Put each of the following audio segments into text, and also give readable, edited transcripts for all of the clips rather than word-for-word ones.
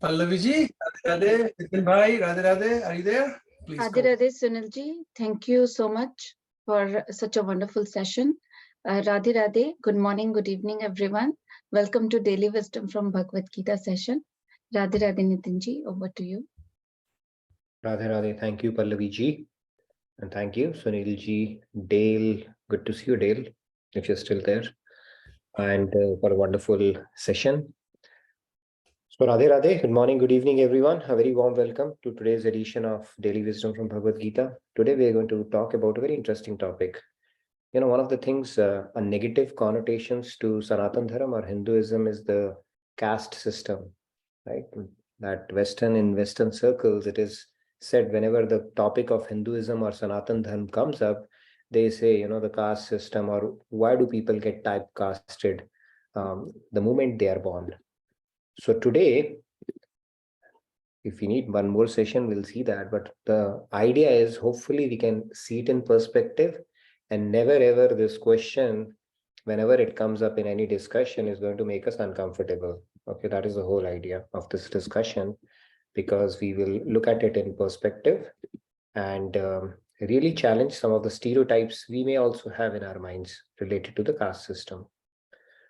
Pallaviji, Radhe Radhe, Nitin Bhai, Radhe Radhe, are you there? Please Radhe come. Radhe Sunilji, thank you so much for such a wonderful session. Radhe Radhe, good morning, good evening, everyone. Welcome to Daily Wisdom from Bhagavad Gita session. Radhe Radhe Nitinji, over to you. Radhe Radhe, thank you Pallaviji, and thank you Sunilji, Dale. Good to see you, Dale, if you're still there, and for a wonderful session. So Radhe Radhe, good morning, good evening, everyone. A very warm welcome to today's edition of Daily Wisdom from Bhagavad Gita. Today we are going to talk about a very interesting topic. You know, one of the things, a negative connotations to Sanatan Dharma or Hinduism is the caste system, right? That in Western circles, it is said whenever the topic of Hinduism or Sanatan Dharma comes up, they say, you know, the caste system, or why do people get typecasted the moment they are born. So today, if we need one more session, we'll see that. But the idea is hopefully we can see it in perspective, and never ever this question, whenever it comes up in any discussion, is going to make us uncomfortable. Okay, that is the whole idea of this discussion, because we will look at it in perspective and really challenge some of the stereotypes we may also have in our minds related to the caste system.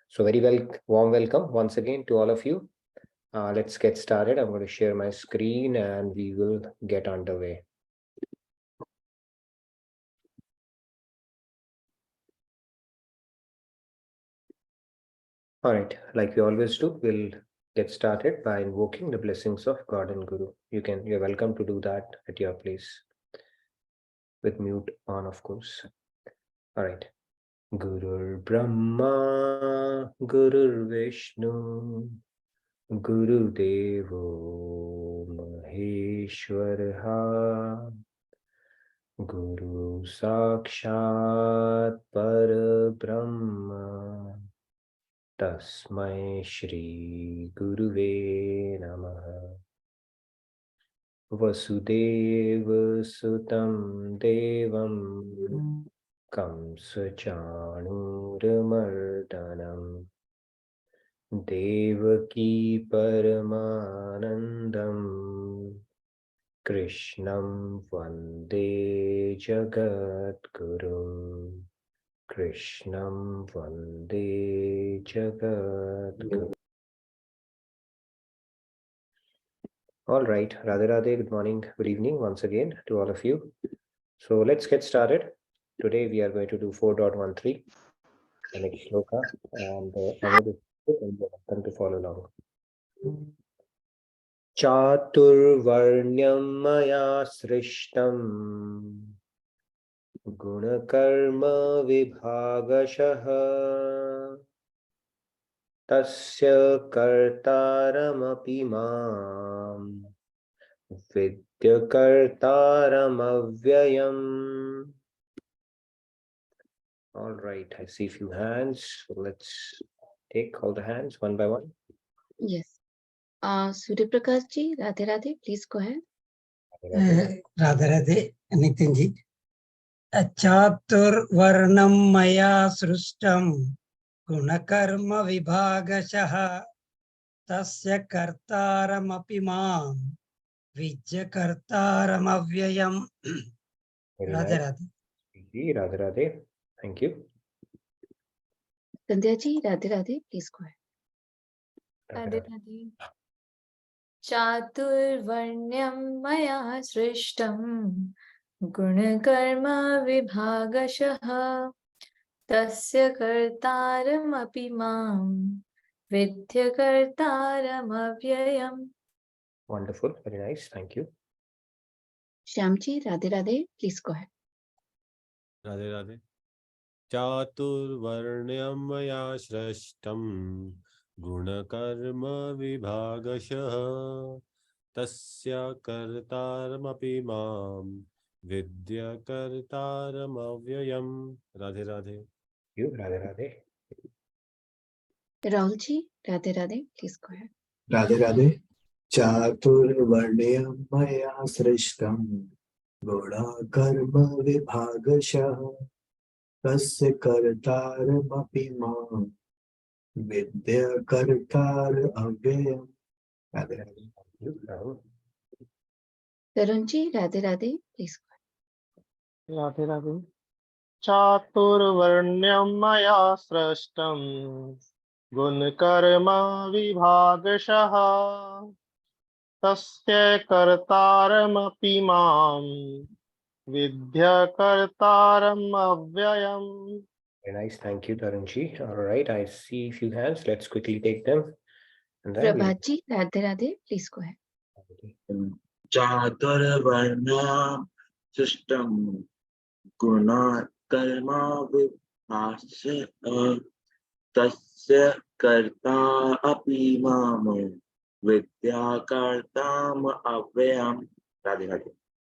So very warm welcome once again to all of you. Let's get started. I'm going to share my screen and we will get underway. All right, like we always do, we'll get started by invoking the blessings of God and Guru. You're welcome to do that at your place with mute on, of course. All right. Gurur Brahma, Gurur Vishnu, Guru Devo Maheshwaraha, Guru Sakshat Parabrahma, Tasmai Shri Guruve Namaha. Vasudeva Sutam Devam Kamsa Chanuramardanam Devaki Paramanandam Krishnam Vande Jagadgurum. Krishnam Vande Jagadgurum. All right, Radhe Radhe, good morning, good evening once again to all of you. So let's get started. Today we are going to do 4.13, the next shloka, and I'm going to follow along. Chaturvarnyam maya srishtam gunakarma vibhagashaha tasya kartaramapi mam vidya kartaramavyayam. All right, I see a few hands. So let's take all the hands one by one. Yes. Surya Prakash ji, Radhe Radhe, please go ahead. Radhe Radhe, Nitinji. Chatur Varnam Maya Srustam Gunakarma Vibhagashaha Tasya Kartaram Apimam Vijya Kartaram Avyayam. Radhe Radhe. Radhe Radhe. Thank you. Sandhya ji, Radhe Radhe, please go ahead. Radhe Radhe. Chaturvarnyam maya srishtam gunakarma vibhagashaha tasya kartaram api mam vidya kartaram avyayam. Wonderful, very nice, thank you. Shyamji, Radhe Radhe, please go ahead. Radhe Radhe. Chaturvarnyam maya shrashtam gunakarma vibhagashaha tasya kartaramapi mam vidya kartaramavyayam. Radhe Radhe. You, Radhe Radhe. Rahulji, Radhe Radhe, please go ahead. Radhe Radhe. Chaturvarnyam maya srishtam gunakarma vibhagashaha tasya kartaramapi mam vidya kartar avyayam. Radhe. Tarunji, Radhe Radhe, please go Radhe Radhe चातुर्वर्ण्यं मया सृष्टं गुणकर्म विभागशः तस्य कर्तारमपि मां विद्यकर्तारम् अव्ययम्. Very nice, thank you, Tarunji. All right, I see a few hands. Let's quickly take them. And ahead. then we'll- Prabhatji, Radhe Radhe, please go ahead. चातुर्वर्ण्य system guna karma vibhasya tasya karta api mam vidya kartam avyam. Radhe Radhe.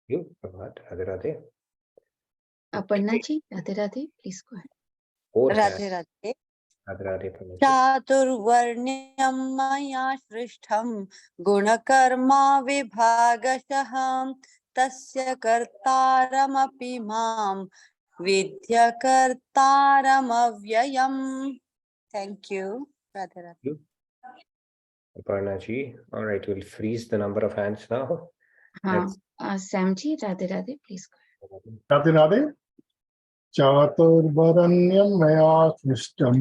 you, Prabhat, Radhe Radhe. Aparna ji, Radhe Radhe, please go ahead. Four Radhe hands. Radhe Radhe Radhe, Prabhat. चातुर्वर्ण्यं मया सृष्टं गुणकर्मा विभागशः तस्य कर्तारमपि मां विद्यकर्तारमव्ययम्. Thank you. Radhe Radhe. You, Aparna ji. All right, we'll freeze the number of hands now. Let's- Sam ji, Radhe Radhe, please go ahead. Radhe Radhe चातुर्वर्ण्यं मया सृष्टं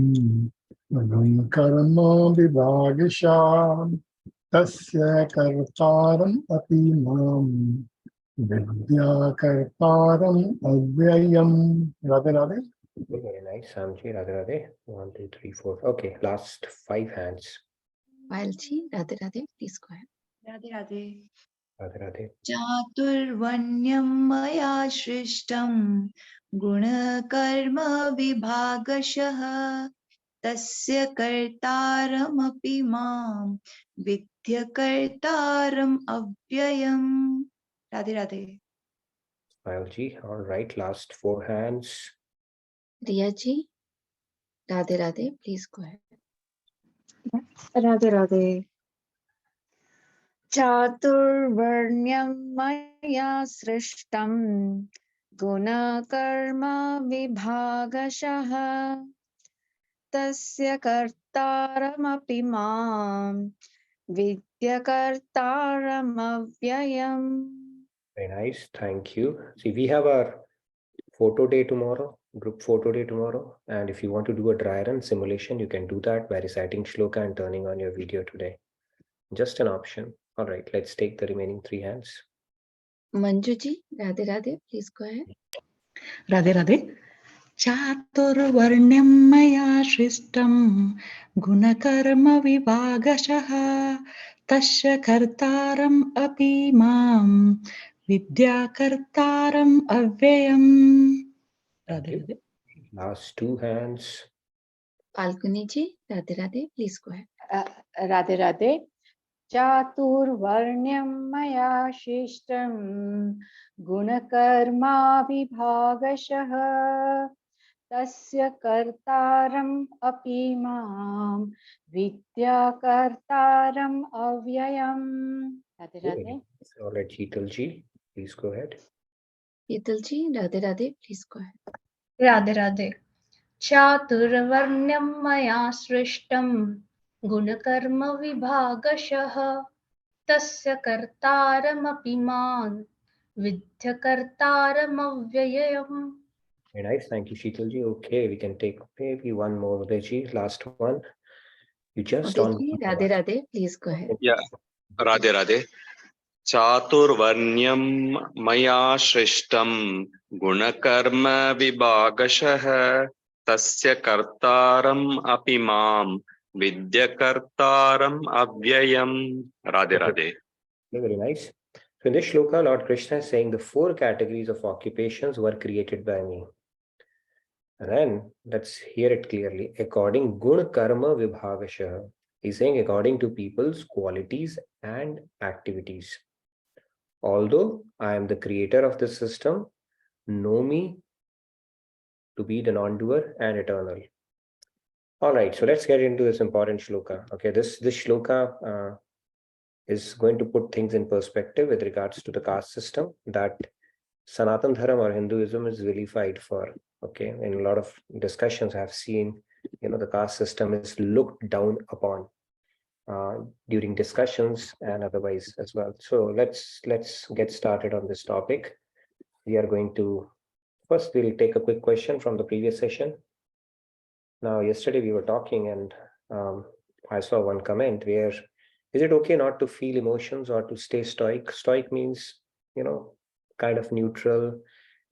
कर्म विभागशः तस्य कर्तारम् अपि मां विद्याकर्तारम् अव्ययम्. Radhe Radhe. Very nice, Samji, Radhe Radhe. 1, 2, 3, 4. Okay, last 5 hands. Payal ji, Radhe Radhe, please go ahead. Radhe Radhe Radhe Radhe. चातुर्वर्ण्यं मया सृष्टं गुणकर्म विभागशः तस्य कर्तारमपि मां विद्यकर्तारम् अव्ययम्. Radhe Radhe. Payalji. All right, last 4 hands. Riya ji, Radhe Radhe, please go ahead. Radhe Radhe चातुर्वर्ण्यं मया सृष्टं गुणकर्म विभागशः तस्य कर्तारमपि मां विद्यकर्तारमव्ययम्. Very nice, thank you. See, we have our photo day tomorrow, group photo day tomorrow. And if you want to do a dry run simulation, you can do that by reciting shloka and turning on your video today. Just an option. All right, let's take the remaining 3 hands. Manju ji, Radhe Radhe, please go ahead. Radhe Radhe चातुर्वर्ण्यं मया सृष्टं गुणकर्म विभागशः तस्य कर्तारम् अपि मां विद्याकर्तारम् अव्ययम्. Radhe Radhe. Last 2 hands. Falguni ji, Radhe Radhe, please go ahead. Radhe Radhe चातुर्वर्ण्यं मया सृष्टं गुणकर्मा विभागशः तस्य कर्तारम् अपि मां विद्याकर्तारम् अव्ययम्. Radhe Radhe. All right, Sheetalji, please go ahead. Sheetal ji, Radhe Radhe, please go ahead. Radhe Radhe चातुर्वर्ण्यं मया सृष्टं गुणकर्म विभागशः तस्य कर्तारमपि मां विद्यकर्तारमव्ययम्. Very nice, thank you, Sheetalji. Okay, we can take maybe one more, Udaiji, last one. You just on. Udaiji, Radhe Radhe, please go ahead. Yeah, Radhe Radhe. चातुर्वर्ण्यं मया सृष्टं गुणकर्म विभागशः तस्य कर्तारम् अपि मां विद्यकर्तारम् अव्ययम्. Radhe Radhe. Very nice. So in this shloka, Lord Krishna is saying the 4 categories of occupations were created by me. And then let's hear it clearly. According gun karma vibhagasha. He's saying according to people's qualities and activities. Although I am the creator of this system, know me to be the non-doer and eternal. All right, so let's get into this important shloka. Okay, this shloka is going to put things in perspective with regards to the caste system that Sanatan Dharma or Hinduism is vilified for. Okay, in a lot of discussions I've seen, the caste system is looked down upon. during discussions and otherwise as well. So let's get started on this topic. We are going to first we'll take a quick question from the previous session. Now, yesterday we were talking and I saw one comment where, is it okay not to feel emotions or to stay stoic? Stoic means, kind of neutral,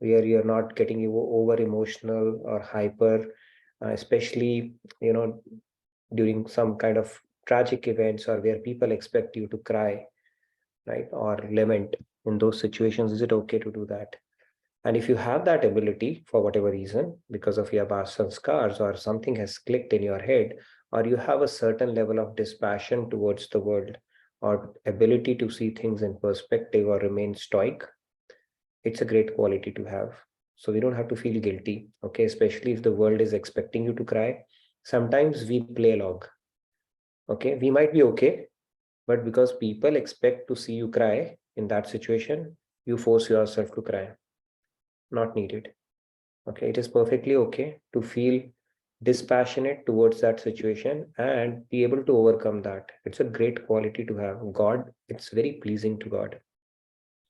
where you're not getting over emotional or hyper, especially, during some kind of tragic events or where people expect you to cry, right? Or lament. In those situations, is it okay to do that? And if you have that ability for whatever reason, because of your past sanskars or something has clicked in your head, or you have a certain level of dispassion towards the world or ability to see things in perspective or remain stoic, it's a great quality to have. So we don't have to feel guilty, okay? Especially if the world is expecting you to cry. Sometimes we play along, okay? We might be okay, but because people expect to see you cry in that situation, you force yourself to cry. Not needed. Okay, it is perfectly okay to feel dispassionate towards that situation and be able to overcome that. It's a great quality to have. God, it's very pleasing to God.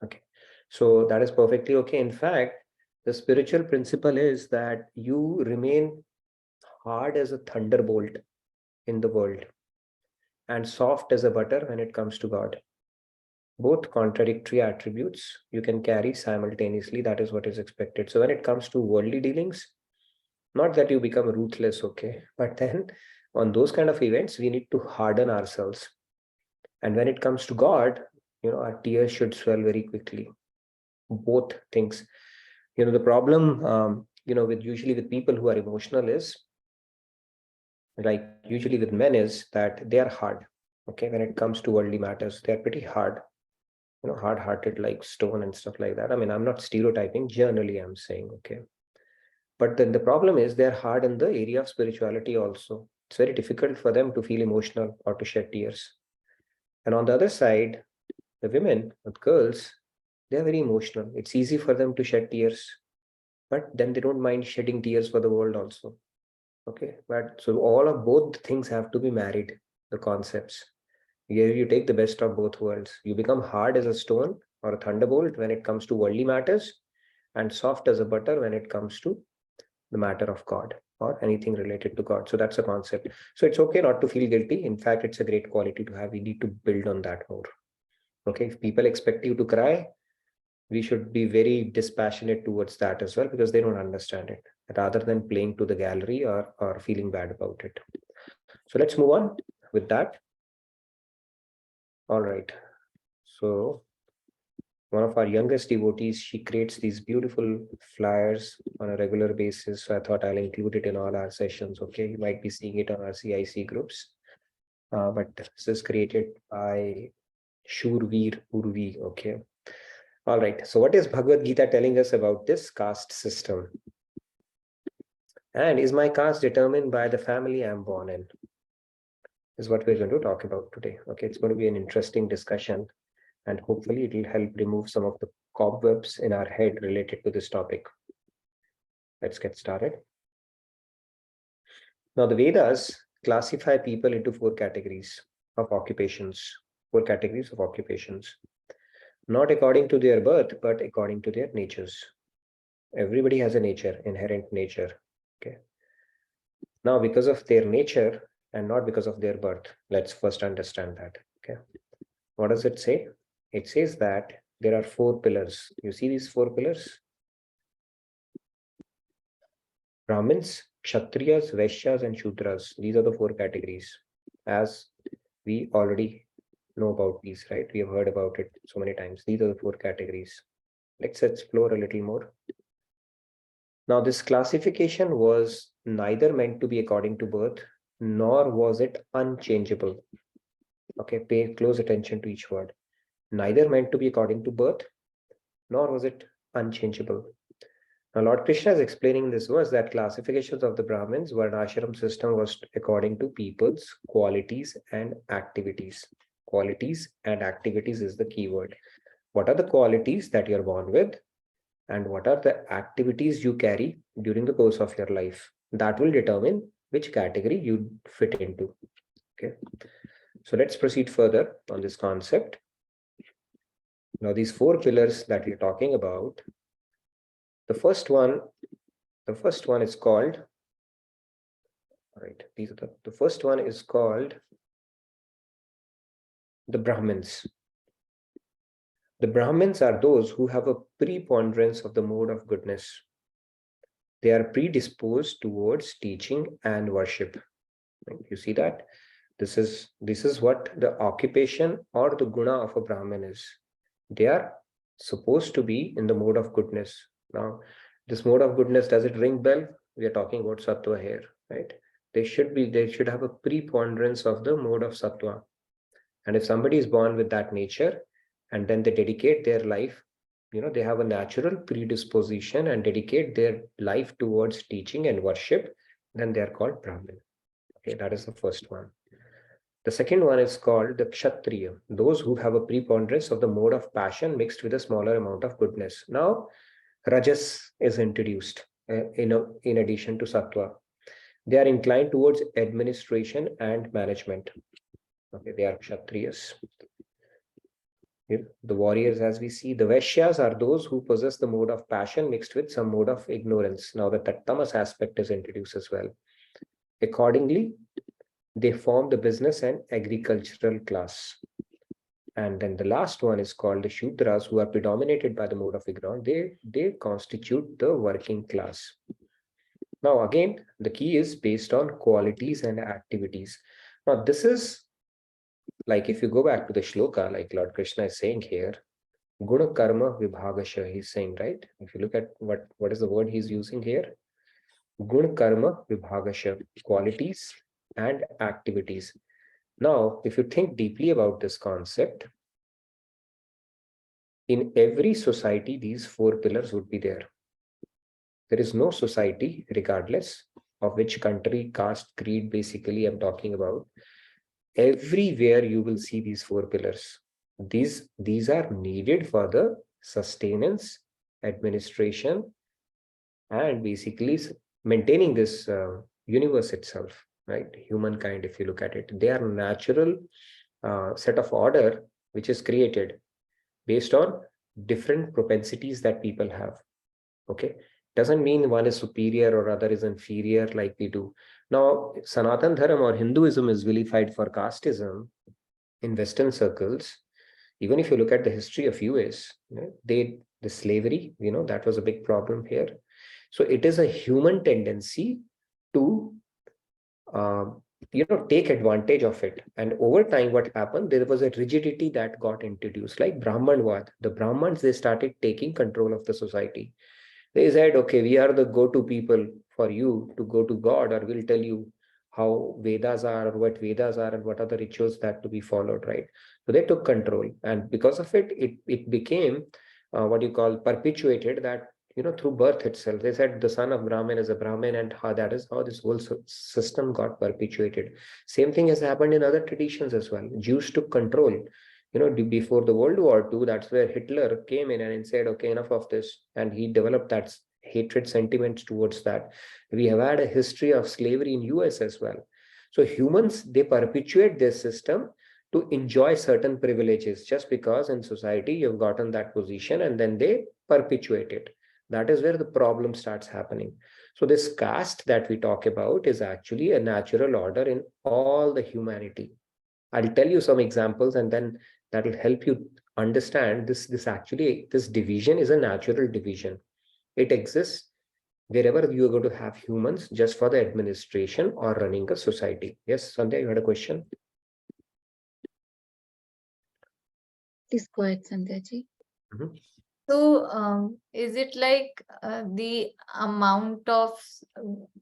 Okay, so that is perfectly okay. In fact, the spiritual principle is that you remain hard as a thunderbolt in the world and soft as a butter when it comes to God. Both contradictory attributes you can carry simultaneously. That is what is expected. So when it comes to worldly dealings, not that you become ruthless, okay, but then on those kind of events, we need to harden ourselves. And when it comes to God, our tears should swell very quickly. Both things. The problem, usually with people who are emotional is, like usually with men, is that they are hard. Okay, when it comes to worldly matters, they are pretty hard. Hard-hearted like stone and stuff like that. I mean, I'm not stereotyping, generally I'm saying, okay. But then the problem is they're hard in the area of spirituality also. It's very difficult for them to feel emotional or to shed tears. And on the other side, the women, the girls, they're very emotional. It's easy for them to shed tears, but then they don't mind shedding tears for the world also. Okay, but so both things have to be married, the concepts. Here you take the best of both worlds. You become hard as a stone or a thunderbolt when it comes to worldly matters, and soft as a butter when it comes to the matter of God or anything related to God. So that's a concept. So it's okay not to feel guilty. In fact, it's a great quality to have. We need to build on that more. Okay, if people expect you to cry, we should be very dispassionate towards that as well, because they don't understand it, rather than playing to the gallery or feeling bad about it. So let's move on with that. All right. So one of our youngest devotees, she creates these beautiful flyers on a regular basis. So I thought I'll include it in all our sessions. Okay, you might be seeing it on our CIC groups. But this is created by Shurveer Urvi. Okay. All right. So what is Bhagavad Gita telling us about this caste system? And is my caste determined by the family I'm born in? Is what we're going to talk about today. Okay, it's going to be an interesting discussion, and hopefully it will help remove some of the cobwebs in our head related to this topic. Let's get started. Now, the Vedas classify people into four categories of occupations, not according to their birth, but according to their natures. Everybody has a nature, inherent nature. Okay. Now, because of their nature and not because of their birth, let's first understand that. Okay. What does it say? It says that there are four pillars. You see these four pillars? Brahmins, Kshatriyas, Vaishyas, and Shudras. These are the four categories. As we already know about these, right? We have heard about it so many times. These are the four categories. Let's explore a little more. Now, this classification was neither meant to be according to birth, nor was it unchangeable. Okay, pay close attention to each word. Neither meant to be according to birth, nor was it unchangeable. Now, Lord Krishna is explaining in this verse that classifications of the Brahmins, Varnashram system was according to people's qualities and activities. Qualities and activities is the key word. What are the qualities that you're born with? And what are the activities you carry during the course of your life? That will determine which category you fit into. Okay. So let's proceed further on this concept. Now, these 4 pillars that we're talking about, the first one is called, all right, these are the first one is called the Brahmins. The Brahmins are those who have a preponderance of the mode of goodness. They are predisposed towards teaching and worship. You see that? This is what the occupation or the guna of a Brahmin is. They are supposed to be in the mode of goodness. Now, this mode of goodness, does it ring bell? We are talking about sattva here, right? They should have a preponderance of the mode of sattva. And if somebody is born with that nature and then they dedicate their life, they have a natural predisposition and dedicate their life towards teaching and worship, then they are called Brahmin. Okay, that is the first one. The second one is called the Kshatriya, those who have a preponderance of the mode of passion mixed with a smaller amount of goodness. Now, Rajas is introduced in addition to Sattva. They are inclined towards administration and management. Okay, they are Kshatriyas. The warriors, as we see, the Vaishyas are those who possess the mode of passion mixed with some mode of ignorance. Now, the Tamas aspect is introduced as well. Accordingly, they form the business and agricultural class. And then the last one is called the Shudras, who are predominated by the mode of ignorance. They constitute the working class. Now, again, the key is based on qualities and activities. Now, this is like if you go back to the shloka, like Lord Krishna is saying here, Guna Karma Vibhagasha, he's saying, right? If you look at what is the word he's using here, Guna Karma Vibhagasha, qualities and activities. Now, if you think deeply about this concept, in every society, these 4 pillars would be there. There is no society, regardless of which country, caste, creed, basically I'm talking about. Everywhere you will see these 4 pillars. These are needed for the sustenance, administration, and basically maintaining this universe itself, right? Humankind, if you look at it, they are natural set of order which is created based on different propensities that people have. Okay, doesn't mean one is superior or other is inferior like we do. Now, Sanatan Dharma or Hinduism is vilified for casteism in Western circles. Even if you look at the history of US, the slavery, that was a big problem here. So it is a human tendency to take advantage of it. And over time, what happened, there was a rigidity that got introduced, like Brahmanvad. The Brahmans, they started taking control of the society. They said, okay, we are the go-to people for you to go to God, or we'll tell you how Vedas are, or what Vedas are, and what are the rituals that to be followed, right? So they took control. And because of it, it became what you call perpetuated, that through birth itself. They said the son of Brahmin is a Brahmin, and that is how this whole system got perpetuated. Same thing has happened in other traditions as well. Jews took control. Before the World War II, that's where Hitler came in and said, okay, enough of this. And he developed that hatred sentiments towards that. We have had a history of slavery in US as well. So humans, they perpetuate this system to enjoy certain privileges just because in society you've gotten that position, and then they perpetuate it. That is where the problem starts happening. So this caste that we talk about is actually a natural order in all the humanity. I'll tell you some examples, and then that will help you understand this division is a natural division. It exists wherever you are going to have humans just for the administration or running a society. Yes, Sandhya, you had a question? Please go ahead, Sandhya ji. So, is it like the amount of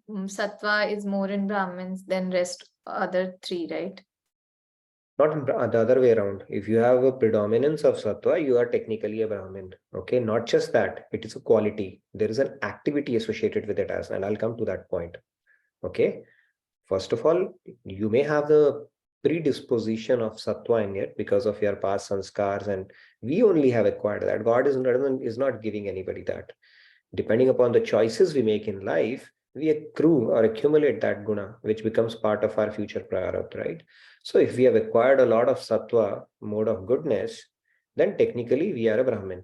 sattva is more in Brahmins than rest other 3, right? Not the other way around. If you have a predominance of sattva, you are technically a Brahmin. Okay, not just that, it is a quality. There is an activity associated with it and I'll come to that point. Okay, first of all, you may have the predisposition of sattva in it because of your past sanskars, and we only have acquired that. God is not giving anybody that. Depending upon the choices we make in life, we accrue or accumulate that guna, which becomes part of our future prarabdha, right? So if we have acquired a lot of sattva, mode of goodness, then technically we are a Brahmin.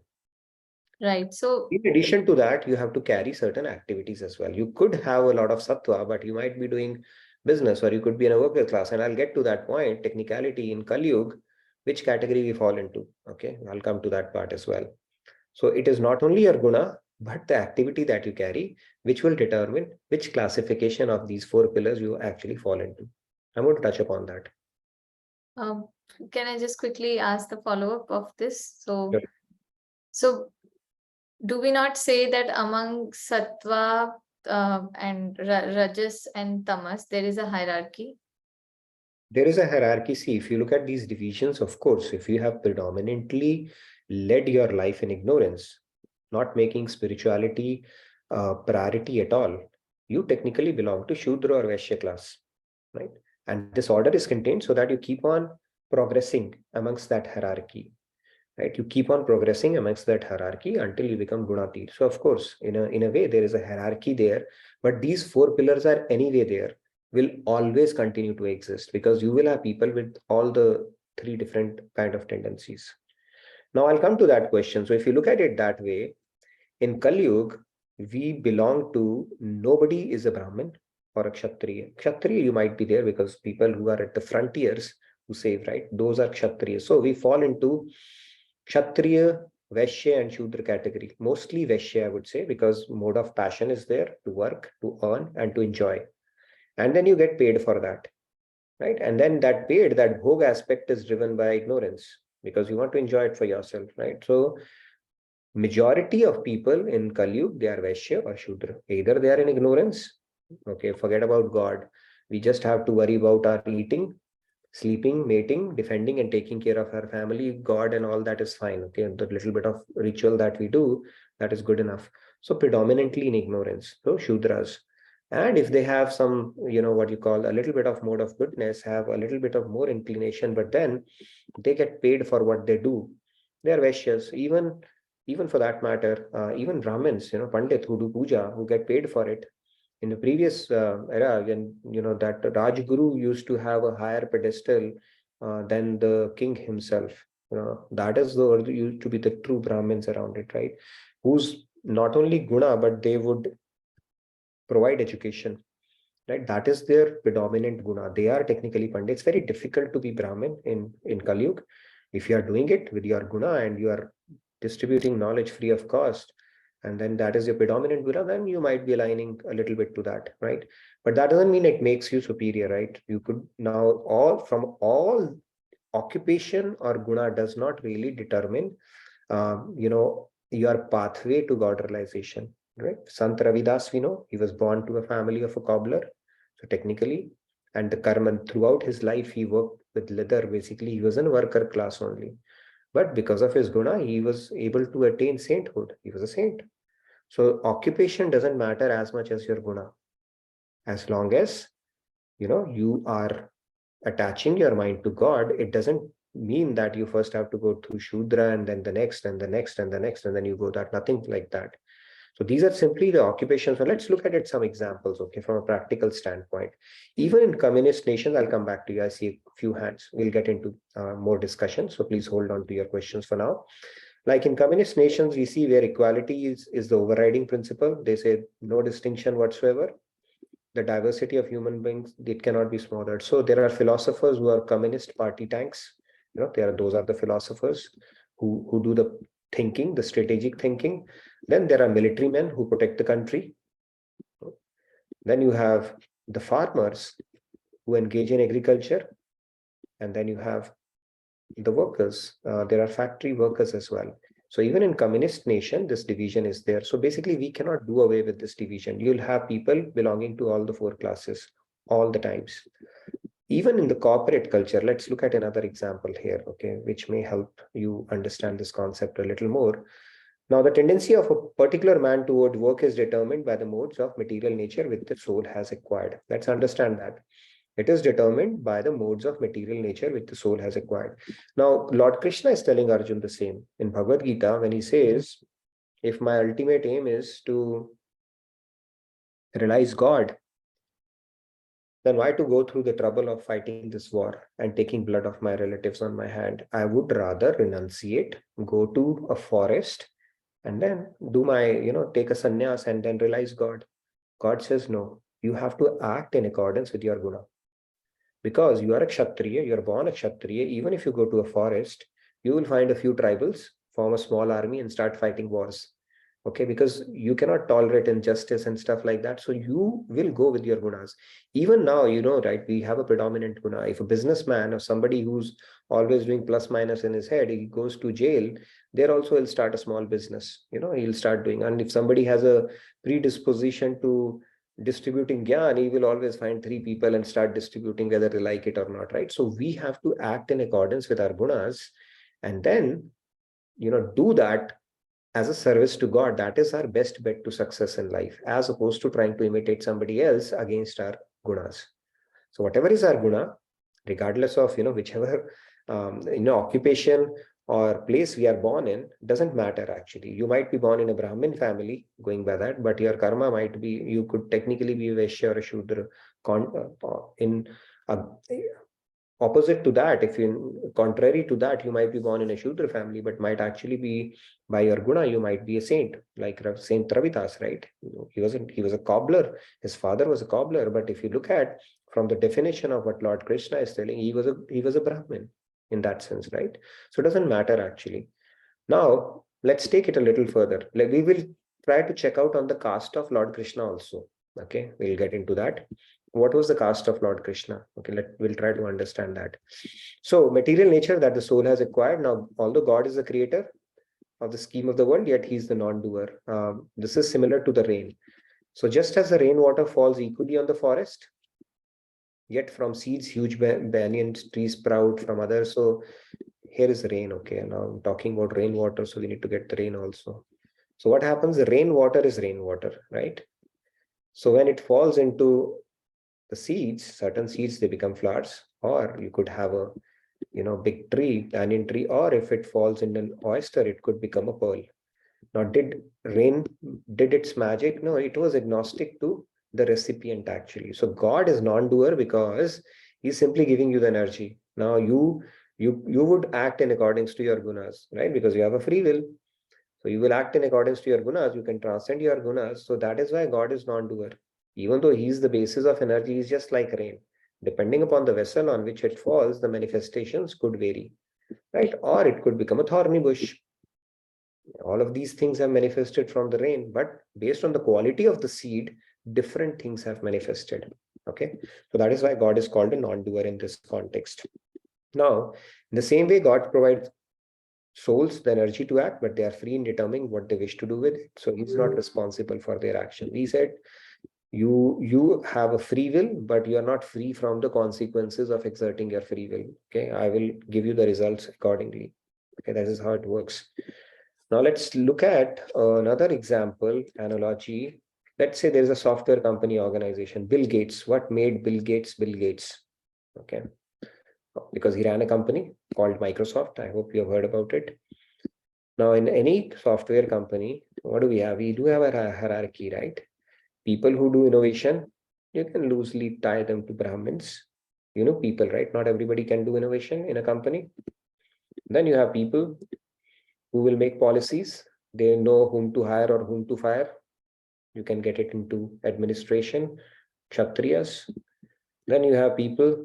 Right. So in addition to that, you have to carry certain activities as well. You could have a lot of sattva, but you might be doing business, or you could be in a worker class. And I'll get to that point, technicality in Kali Yuga, which category we fall into. Okay, I'll come to that part as well. So it is not only your guna, but the activity that you carry, which will determine which classification of these 4 pillars you actually fall into. I'm going to touch upon that. can I just quickly ask the follow-up of this? So, Sure. so do we not say that among sattva and rajas and tamas, there is a hierarchy? There is a hierarchy. See, if you look at these divisions, of course, if you have predominantly led your life in ignorance, not making spirituality priority at all, you technically belong to Shudra or Vaishya class, right? And this order is contained so that you keep on progressing amongst that hierarchy, right? You keep on progressing amongst that hierarchy until you become Gunatir. So of course, in a way, there is a hierarchy there, but these 4 pillars are anyway there, will always continue to exist, because you will have people with all the 3 different kind of tendencies. Now I'll come to that question. So if you look at it that way, in Kali Yuga, we belong to, nobody is a Brahmin or a Kshatriya. Kshatriya, you might be there because people who are at the frontiers who save, right? Those are Kshatriya. So we fall into Kshatriya, Vaishya and Shudra category. Mostly Vaishya, I would say, because mode of passion is there to work, to earn and to enjoy. And then you get paid for that, right? And then that paid, that bhog aspect is driven by ignorance, because you want to enjoy it for yourself, right? So majority of people in Kali Yuga, they are Vaishya or Shudra. Either they are in ignorance, okay, forget about God. We just have to worry about our eating, sleeping, mating, defending and taking care of our family. God and all that is fine, okay? The little bit of ritual that we do, that is good enough. So predominantly in ignorance, so Shudras. And if they have some, what you call a little bit of mode of goodness, have a little bit of more inclination, but then they get paid for what they do. They are Vaishyas, even for that matter, even Brahmins, Pandit who do puja, who get paid for it. In the previous era, when, that Rajguru used to have a higher pedestal than the king himself. That is used to be the true Brahmins around it, right? Who's not only guna, but they would provide education, right? That is their predominant guna. They are technically Pandits. It's very difficult to be Brahmin in Kali Yuga. If you are doing it with your guna and you are distributing knowledge free of cost, and then that is your predominant guna, then you might be aligning a little bit to that, right? But that doesn't mean it makes you superior, right? You could now, all occupation or guna does not really determine, your pathway to God realization, right? Sant Ravidas, we know, he was born to a family of a cobbler. So technically, and the karma, throughout his life, he worked with leather. Basically, he was in worker class only. But because of his guna, he was able to attain sainthood. He was a saint. So occupation doesn't matter as much as your guna. As long as, you are attaching your mind to God, it doesn't mean that you first have to go through Shudra and then the next and the next and the next, and then you go that, nothing like that. So these are simply the occupations. So let's look at it some examples, okay, from a practical standpoint. Even in communist nations, I'll come back to you. I see a few hands. We'll get into more discussion. So please hold on to your questions for now. Like in communist nations, we see where equality is the overriding principle. They say no distinction whatsoever. The diversity of human beings, it cannot be smothered. So there are philosophers who are communist party tanks. Those are the philosophers who do the thinking, the strategic thinking. Then there are military men who protect the country. Then you have the farmers who engage in agriculture. And then you have the workers. There are factory workers as well. So even in communist nation, this division is there. So basically, we cannot do away with this division. You'll have people belonging to all the 4 classes all the times. Even in the corporate culture, let's look at another example here, okay, which may help you understand this concept a little more. Now, the tendency of a particular man toward work is determined by the modes of material nature which the soul has acquired. Let's understand that. It is determined by the modes of material nature which the soul has acquired. Now, Lord Krishna is telling Arjuna the same in Bhagavad Gita when he says, if my ultimate aim is to realize God, then why to go through the trouble of fighting this war and taking blood of my relatives on my hand? I would rather renunciate, go to a forest, and then do my, take a sannyas and then realize God. God says, no, you have to act in accordance with your guna. Because you are a Kshatriya, you are born a Kshatriya, even if you go to a forest, you will find a few tribals, form a small army and start fighting wars. Okay, because you cannot tolerate injustice and stuff like that. So you will go with your gunas. Even now, right, we have a predominant guna. If a businessman or somebody who's always doing plus minus in his head, he goes to jail, there also he'll start a small business. He'll start doing. And if somebody has a predisposition to distributing gyan, he will always find 3 people and start distributing whether they like it or not, right? So we have to act in accordance with our gunas and then, do that as a service to God. That is our best bet to success in life, as opposed to trying to imitate somebody else against our gunas. So whatever is our guna, regardless of, whichever, occupation or place we are born in, doesn't matter actually. You might be born in a Brahmin family, going by that, but your karma might be, you could technically be a Vaishya or a Shudra. Opposite to that, if you contrary to that, you might be born in a Shudra family, but might actually be, by your guna, you might be a saint, like Saint Ravidas, right? He was a cobbler. His father was a cobbler, but if you look at from the definition of what Lord Krishna is telling, he was a Brahmin in that sense, right? So it doesn't matter actually. Now let's take it a little further. We will try to check out on the caste of Lord Krishna also. Okay, we'll get into that. What was the caste of Lord Krishna? Okay, we'll try to understand that. So material nature that the soul has acquired. Now, although God is the creator of the scheme of the world, yet he's the non-doer. This is similar to the rain. So just as the rainwater falls equally on the forest, yet from seeds huge banyan trees sprout from others. So here is rain. Okay, now I'm talking about rainwater, so we need to get the rain also. So what happens? The rainwater is rainwater, right? So when it falls into the seeds, certain seeds, they become flowers, or you could have a big tree, banyan tree, or if it falls in an oyster, it could become a pearl. Now, did rain did its magic? No, it was agnostic to the recipient actually. So God is non-doer because he's simply giving you the energy. Now you would act in accordance to your gunas, right? Because you have a free will. So you will act in accordance to your gunas. You can transcend your gunas. So that is why God is non-doer. Even though he's the basis of energy, is just like rain. Depending upon the vessel on which it falls, the manifestations could vary, right? Or it could become a thorny bush. All of these things have manifested from the rain, but based on the quality of the seed, different things have manifested. Okay, so that is why God is called a non-doer in this context. Now, in the same way, God provides souls the energy to act, but they are free in determining what they wish to do with it. So he's not responsible for their action. We said you have a free will, but you are not free from the consequences of exerting your free will. Okay, I will give you the results accordingly. Okay, that is how it works. Now let's look at another example, analogy. Let's say there's a software company organization, Bill Gates. What made Bill Gates Bill Gates? Okay, because he ran a company called Microsoft. I hope you have heard about it. Now in any software company, what do we have? We do have a hierarchy, right? People who do innovation, you can loosely tie them to Brahmins. People, right? Not everybody can do innovation in a company. Then you have people who will make policies. They know whom to hire or whom to fire. You can get it into administration, Kshatriyas. Then you have people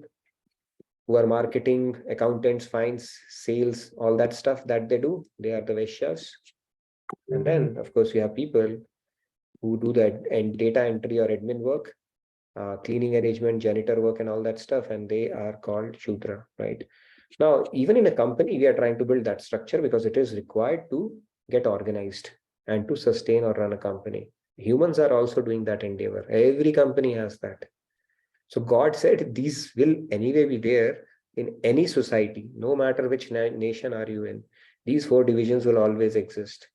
who are marketing, accountants, finance, sales, all that stuff that they do. They are the Vaishyas. And then, of course, you have people who do the data entry or admin work, cleaning arrangement, janitor work, and all that stuff. And they are called Shudra, right? Now, even in a company, we are trying to build that structure because it is required to get organized and to sustain or run a company. Humans are also doing that endeavor. Every company has that. So God said these will anyway be there in any society, no matter which nation are you in. These 4 divisions will always exist.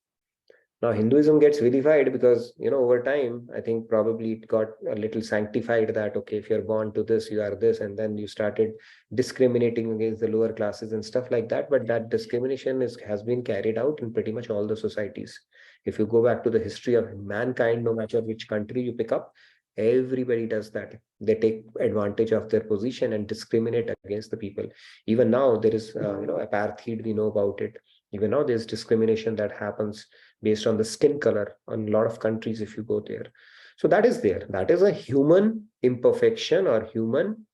Now, Hinduism gets vilified because, over time, I think probably it got a little sanctified that, okay, if you're born to this, you are this, and then you started discriminating against the lower classes and stuff like that. But that discrimination has been carried out in pretty much all the societies. If you go back to the history of mankind, no matter which country you pick up, Everybody does that. They take advantage of their position and discriminate against the people. Even now there is apartheid, we know about it. Even now there's discrimination that happens based on the skin color on a lot of countries if you go there. So that is there. That is a human imperfection or human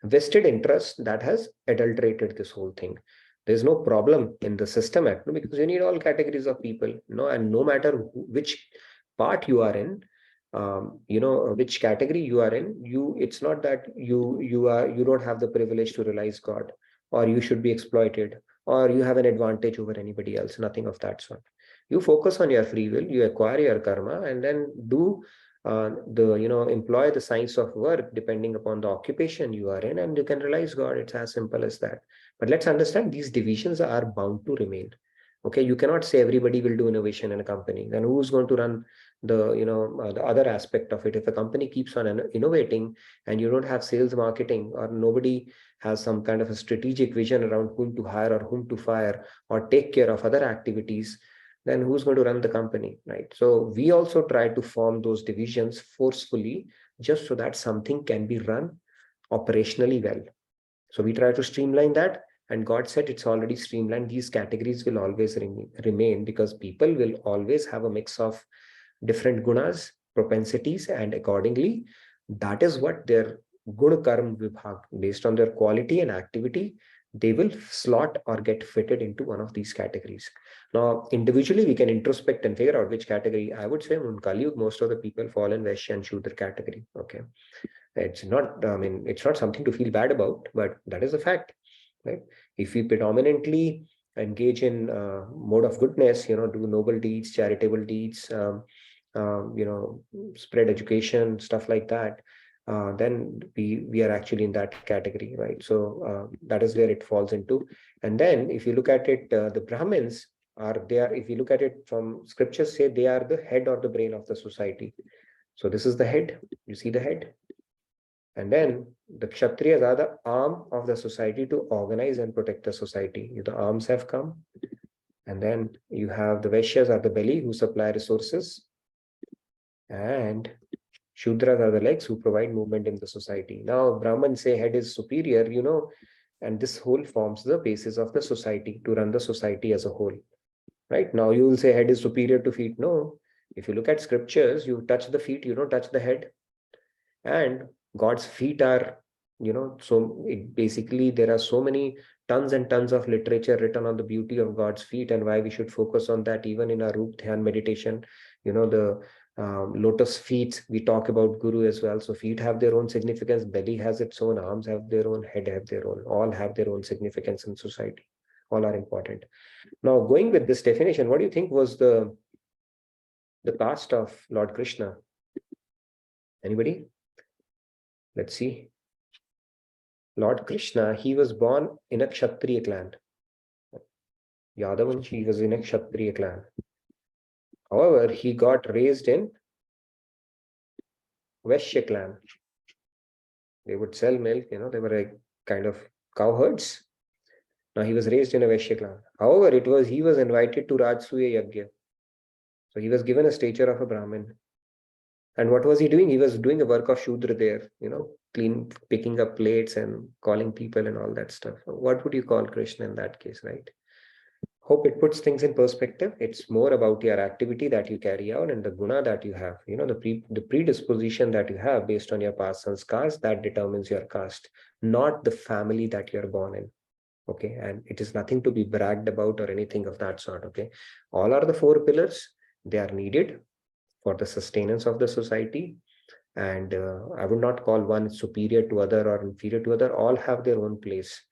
vested interest that has adulterated this whole thing. There's no problem in the system act, because you need all categories of people, and no matter which part you are in, which category you are in, it's not that you don't have the privilege to realize God, or you should be exploited, or you have an advantage over anybody else. Nothing of that sort. You focus on your free will, you acquire your karma, and then do employ the science of work depending upon the occupation you are in, and you can realize God. It's as simple as that. But let's understand these divisions are bound to remain. Okay, you cannot say everybody will do innovation in a company. Then who's going to run the other aspect of it? If a company keeps on innovating and you don't have sales, marketing, or nobody has some kind of a strategic vision around whom to hire or whom to fire or take care of other activities, then who's going to run the company, right? So we also try to form those divisions forcefully just so that something can be run operationally well. So we try to streamline that, and God said it's already streamlined. These categories will always remain, because people will always have a mix of different gunas, propensities, and accordingly, that is what their guna karma vibhag, based on their quality and activity, they will slot or get fitted into one of these categories. Now, individually, we can introspect and figure out which category. I would say in Kali Yuga, most of the people fall in Vaishya and Shudra category. Okay. It's not, it's not something to feel bad about, but that is a fact, right? If we predominantly engage in mode of goodness, do noble deeds, charitable deeds, spread education, stuff like that, then we are actually in that category, right? So that is where it falls into. And then if you look at it, the Brahmins if you look at it from scriptures, say they are the head or the brain of the society. So this is the head. You see the head. And then the Kshatriyas are the arm of the society to organize and protect the society. The arms have come. And then you have the Vaishyas are the belly who supply resources. And Shudras are the legs who provide movement in the society. Now, Brahmins say head is superior, and this whole forms the basis of the society to run the society as a whole. Right? Now, you will say head is superior to feet. No. If you look at scriptures, you touch the feet, you don't touch the head. And God's feet are, basically there are so many tons and tons of literature written on the beauty of God's feet and why we should focus on that even in our Rup Dhyan meditation. The lotus feet, we talk about Guru as well. So feet have their own significance, belly has its own, arms have their own, head have their own, all have their own significance in society. All are important. Now, going with this definition, what do you think was the caste of Lord Krishna? Anybody? Let's see. Lord Krishna, he was born in a Kshatriya clan. Yadavanshi was in a Kshatriya clan. However, he got raised in Vaishya clan. They would sell milk, they were a kind of cowherds. Now he was raised in a Vaishya clan. However, he was invited to Rajsuya Yagya. So he was given a stature of a Brahmin. And what was he doing? He was doing the work of Shudra there, picking up plates and calling people and all that stuff. What would you call Krishna in that case, right? Hope it puts things in perspective. It's more about your activity that you carry out and the guna that you have, the predisposition that you have based on your past sanskars, that determines your caste, not the family that you're born in. Okay. And it is nothing to be bragged about or anything of that sort. Okay. All are the four pillars. They are needed for the sustenance of the society. And I would not call one superior to other or inferior to other. All have their own place.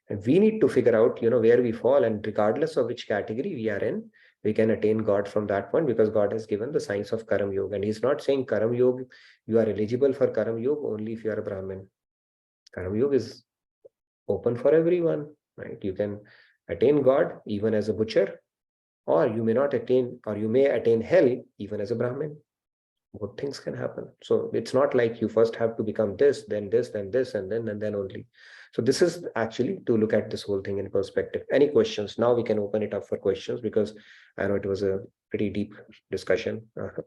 And we need to figure out, where we fall, and regardless of which category we are in, we can attain God from that point, because God has given the science of Karam Yoga. And he's not saying Karam Yoga, you are eligible for Karam Yoga only if you are a Brahmin. Karam Yoga is open for everyone, right? You can attain God even as a butcher, or you may not attain, or you may attain hell even as a Brahmin. Both things can happen. So it's not like you first have to become this, then this, then this, and then only. So this is actually to look at this whole thing in perspective. Any questions? Now we can open it up for questions, because I know it was a pretty deep discussion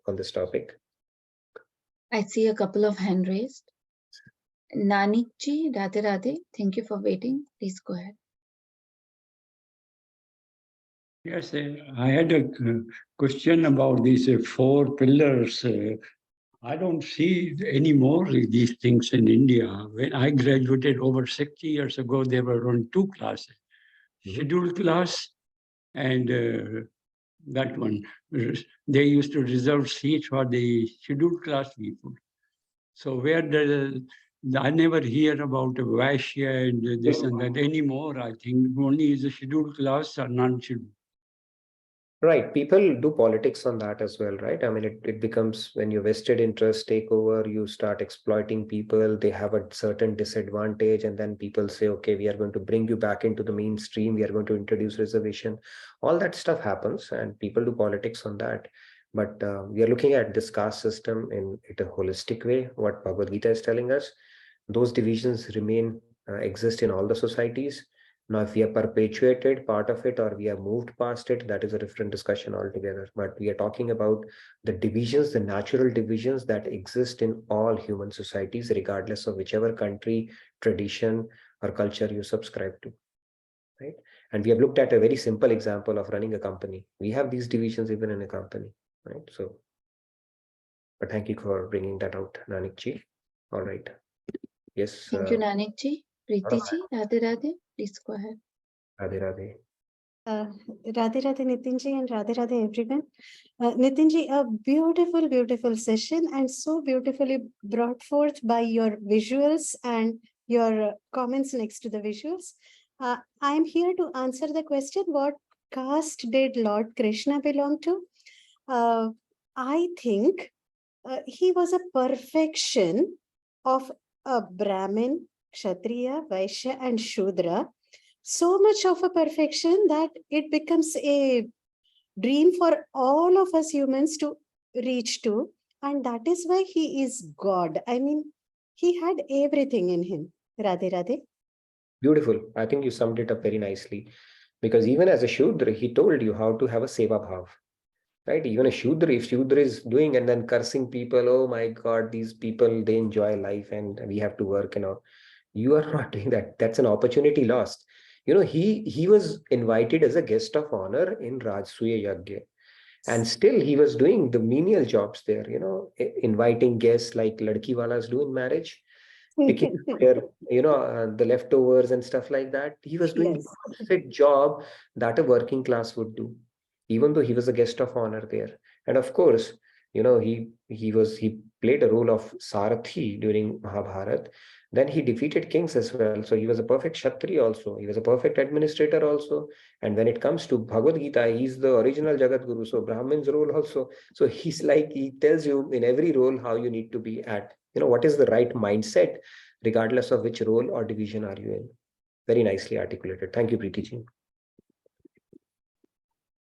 on this topic. I see a couple of hand raised. Nanik ji, Radhe Radhe, thank you for waiting. Please go ahead. Yes, I had a question about these 4 pillars. I don't see any more these things in India. When I graduated over 60 years ago, there were only 2 classes, scheduled class and that one. They used to reserve seats for the scheduled class people. So where I never hear about Vaishya and this and that anymore. I think only is a scheduled class or non-scheduled. Right. People do politics on that as well, right? I mean, it becomes when your vested interests take over, you start exploiting people. They have a certain disadvantage, and then people say, okay, we are going to bring you back into the mainstream. We are going to introduce reservation. All that stuff happens, and people do politics on that. But we are looking at this caste system in a holistic way. What Bhagavad Gita is telling us, those divisions remain exist in all the societies. Now, if we have perpetuated part of it or we have moved past it, that is a different discussion altogether. But we are talking about the divisions, the natural divisions that exist in all human societies, regardless of whichever country, tradition, or culture you subscribe to, right? And we have looked at a very simple example of running a company. We have these divisions even in a company, right? So, but thank you for bringing that out, Nanik ji. All right. Yes. Thank you, Nanik ji. Preeti ji, Radhe Radhe, please go ahead. Radhe Radhe. Radhe Radhe Nitinji and Radhe Radhe everyone. Nitinji, a beautiful, beautiful session and so beautifully brought forth by your visuals and your comments next to the visuals. I'm here to answer the question, what caste did Lord Krishna belong to? I think he was a perfection of a Brahmin, Kshatriya, Vaishya and Shudra. So much of a perfection that it becomes a dream for all of us humans to reach to. And that is why he is God. I mean, he had everything in him. Radhe Radhe. Beautiful. I think you summed it up very nicely. Because even as a Shudra, he told you how to have a Seva Bhav. Right? Even a Shudra, if Shudra is doing and then cursing people, oh my God, these people, they enjoy life and we have to work and all. You are not doing that. That's an opportunity lost. You know, he was invited as a guest of honor in Rajsuya Yagya. And still he was doing the menial jobs there, you know, inviting guests like Ladki Walas do in marriage, picking their, the leftovers and stuff like that. He was doing the opposite job that a working class would do, even though he was a guest of honor there. And of course, he played a role of Sarathi during Mahabharat. Then he defeated kings as well. So he was a perfect Kshatriya also. He was a perfect administrator also. And when it comes to Bhagavad Gita, he's the original Jagat Guru. So Brahmin's role also. So he's like, he tells you in every role how you need to be at, what is the right mindset, regardless of which role or division are you in. Very nicely articulated. Thank you, Preeti ji.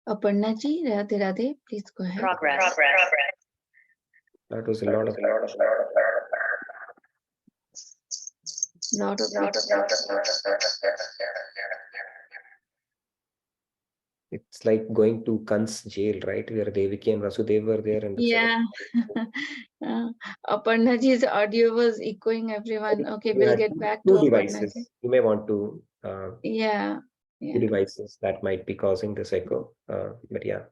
Aparna ji, Radhe Radhe, please go ahead. Progress. That was a lot of It's like going to Kans jail, right? Where Devaki and Vasudeva were there. And yeah. Aparna ji's audio was echoing everyone. Okay, we'll get back to two Aparna devices. ji. You may want to two devices that might be causing this echo. But yeah.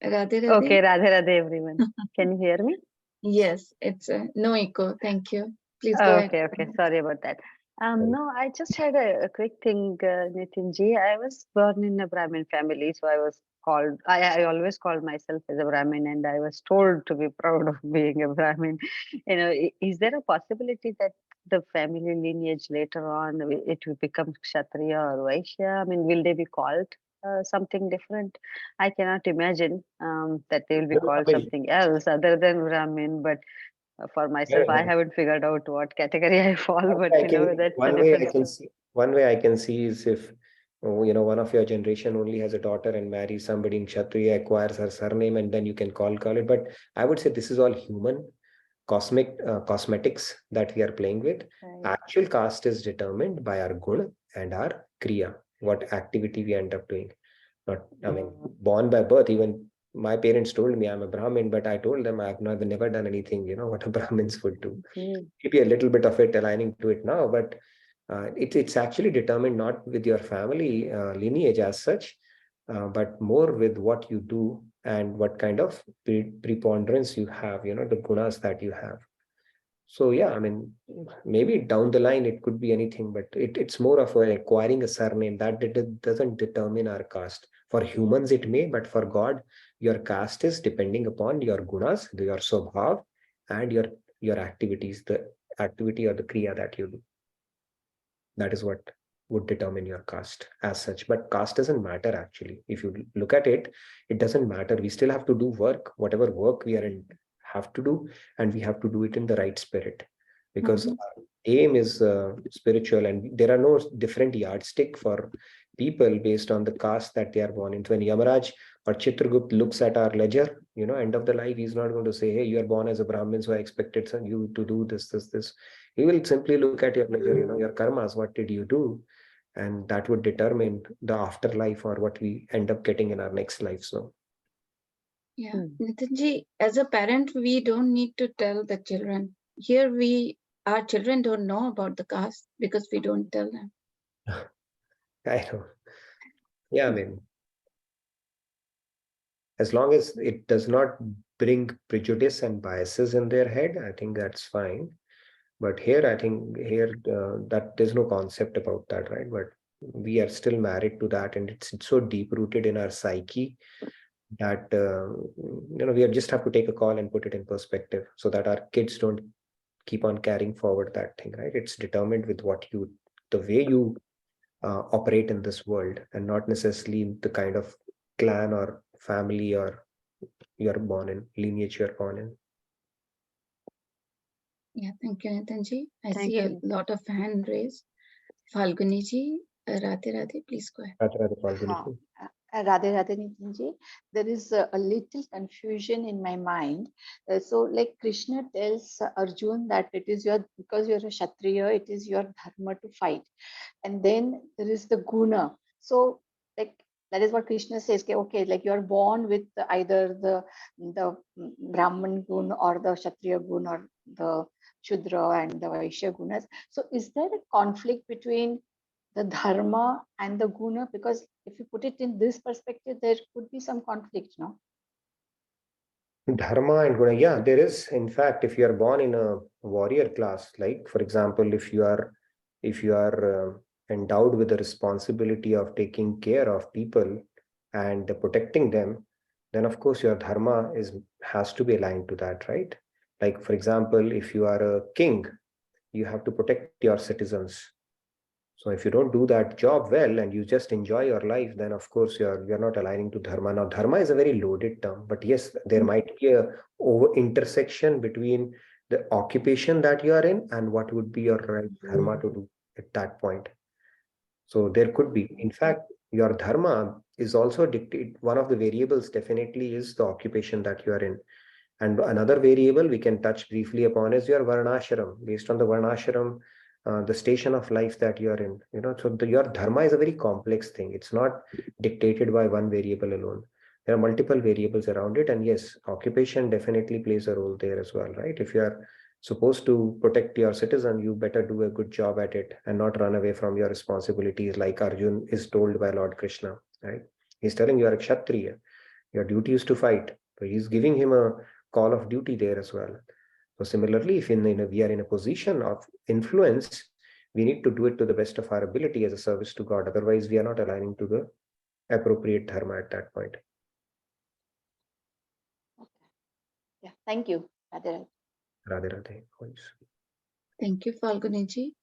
Radhe Radhe. Okay, Radhe Radhe everyone. Can you hear me? Yes, it's no echo. Thank you. Please go ahead. Okay. Sorry about that. No, I just had a quick thing, Nitinji. I was born in a Brahmin family, so I was called, I always called myself as a Brahmin, and I was told to be proud of being a Brahmin. Is there a possibility that the family lineage later on, it will become Kshatriya or Vaishya? I mean, will they be called something different? I cannot imagine that they will be called something else other than Brahmin, but for myself, I haven't figured out what category I fall, but that's one way I can see is if one of your generation only has a daughter and marries somebody in Kshatriya, acquires her surname, and then you can call it. But I would say this is all human cosmetics that we are playing with. Right. Actual caste is determined by our guna and our kriya, what activity we end up doing. Not, I mean, born by birth, even my parents told me I'm a Brahmin, but I told them I've never done anything, what a Brahmins would do. Maybe a little bit of it aligning to it now, but it's actually determined not with your family lineage as such, but more with what you do and what kind of preponderance you have, the gunas that you have. So yeah, I mean, maybe down the line it could be anything, but it's more of acquiring a surname that doesn't determine our caste. For humans it may, but for God, your caste is depending upon your gunas, your swabhav, and your activities, the activity or the kriya that you do. That is what would determine your caste as such. But caste doesn't matter actually. If you look at it, it doesn't matter. We still have to do work, whatever work we are in, have to do, and we have to do it in the right spirit, because our aim is spiritual, and there are no different yardstick for people based on the caste that they are born into. When Yamaraj or Chitragupt looks at our ledger, end of the life, he's not going to say, hey, you are born as a Brahmin, so I expected you to do this. He will simply look at your ledger, your karmas, what did you do? And that would determine the afterlife or what we end up getting in our next life. So yeah, Nitinji, as a parent, we don't need to tell the children. Here our children don't know about the caste because we don't tell them. I know. Yeah, I mean, as long as it does not bring prejudice and biases in their head, I think that's fine. But here, I think that there's no concept about that, right? But we are still married to that, and it's so deep rooted in our psyche that we just have to take a call and put it in perspective so that our kids don't keep on carrying forward that thing, right? It's determined with the way you operate in this world, and not necessarily the kind of clan or family or you're born in, lineage you're born in. Yeah, thank you, Nitinji. I see a lot of hand raised. Falguni ji, Radhe Radhe, please go ahead. Radhe Falguni ji. Radhe Radhe Nitinji, there is a little confusion in my mind. So like Krishna tells Arjun that it is because you're a Kshatriya, it is your dharma to fight. And then there is the guna. So like that is what Krishna says, okay, like you're born with either the Brahman gun or the Kshatriya gun or the Shudra and the Vaishya gunas. So is there a conflict between the dharma and the guna? Because if you put it in this perspective, there could be some conflict, no? Dharma and guna, yeah, there is. In fact, if you are born in a warrior class, like for example, if you are endowed with the responsibility of taking care of people and protecting them, then of course your dharma has to be aligned to that, right? Like for example, if you are a king, you have to protect your citizens. So if you don't do that job well and you just enjoy your life, then of course you're not aligning to dharma. Now, dharma is a very loaded term, but yes, there might be a intersection between the occupation that you are in and what would be your right dharma to do at that point. So there could be. In fact, your dharma is also dictated. One of the variables definitely is the occupation that you are in. And another variable we can touch briefly upon is your varnashram. Based on the varnashram, the station of life that you are in, so your dharma is a very complex thing. It's not dictated by one variable alone. There are multiple variables around it. And yes, occupation definitely plays a role there as well, right? If you are supposed to protect your citizen, you better do a good job at it and not run away from your responsibilities, like Arjun is told by Lord Krishna, right? He's telling you are a Kshatriya. Your duty is to fight. So he's giving him a call of duty there as well. So similarly, if we are in a position of influence, we need to do it to the best of our ability as a service to God. Otherwise, we are not aligning to the appropriate dharma at that point. Okay. Yeah, thank you. Radhe Radhe Radhe. Thank you, Falguni ji.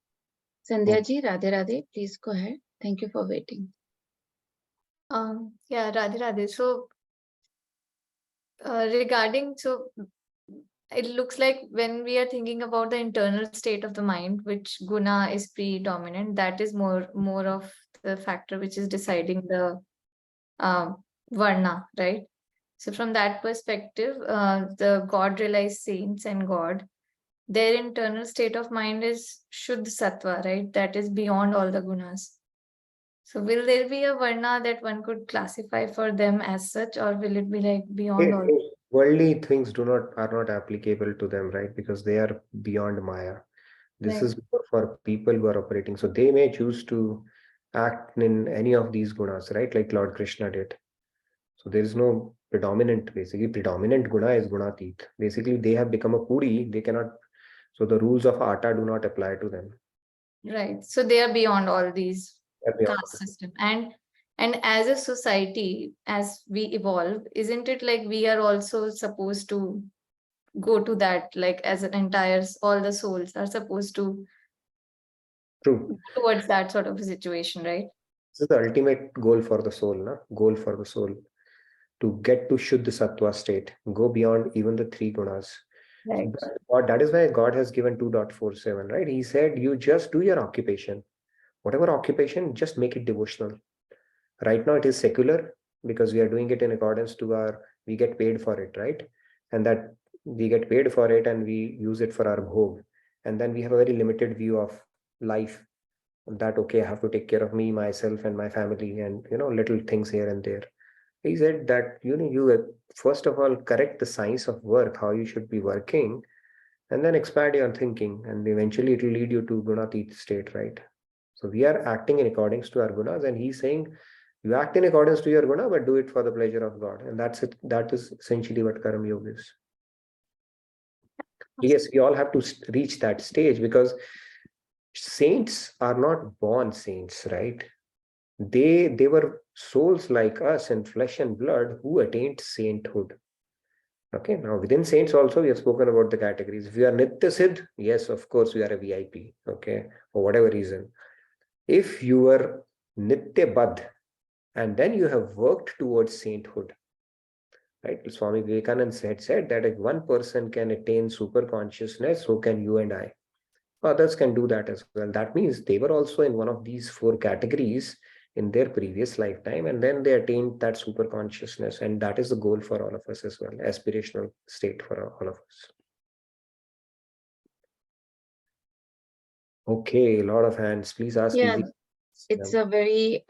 Sandhya ji, Radhe Radhe, please go ahead. Thank you for waiting. Yeah, Radhe Radhe. So regarding, it looks like when we are thinking about the internal state of the mind, which guna is predominant, that is more of the factor which is deciding the varna, right? So from that perspective, the God realized saints and God, their internal state of mind is Shuddha Sattva, right? That is beyond all the gunas. So will there be a varna that one could classify for them as such, or will it be like beyond all? Worldly things are not applicable to them, right? Because they are beyond Maya. This Right. is more for people who are operating. So they may choose to act in any of these gunas, right? Like Lord Krishna did. So there is no predominant, basically predominant guna is gunatit. Basically they have become a puri, they cannot, so the rules of Atta do not apply to them. Right. So they are beyond all these They're beyond. caste system. And as a society, as we evolve, isn't it like we are also supposed to go to that, like as an entire, all the souls are supposed to True. go towards that sort of a situation, right? This is the ultimate goal for the soul, na? Goal for the soul. To get to Shuddha Sattva state, go beyond even the three gunas. Right. That is why God has given 2.47, right? He said, you just do your occupation. Whatever occupation, just make it devotional. Right now it is secular because we are doing it in accordance to we get paid for it, right? And that we get paid for it and we use it for our bhog. And then we have a very limited view of life that, okay, I have to take care of me, myself and my family and, little things here and there. He said that, you first of all, correct the science of work, how you should be working, and then expand your thinking. And eventually it will lead you to Gunatit state, right? So we are acting in accordance to our gunas, and he's saying, you act in accordance to your guna, but do it for the pleasure of God. And that's it. That is essentially what Karma Yoga is. Yes, we all have to reach that stage because saints are not born saints, right? They were souls like us in flesh and blood who attained sainthood. Okay, now within saints also we have spoken about the categories. If you are Nitya Siddh, yes, of course we are a VIP, okay, for whatever reason. If you were Nitya Badh, and then you have worked towards sainthood, right? Swami Vivekananda said that if one person can attain super consciousness, so can you and I. Others can do that as well. That means they were also in one of these four categories in their previous lifetime, and then they attained that super consciousness. And that is the goal for all of us as well, aspirational state for all of us. Okay, a lot of hands. Please ask Yeah, easy. it's a very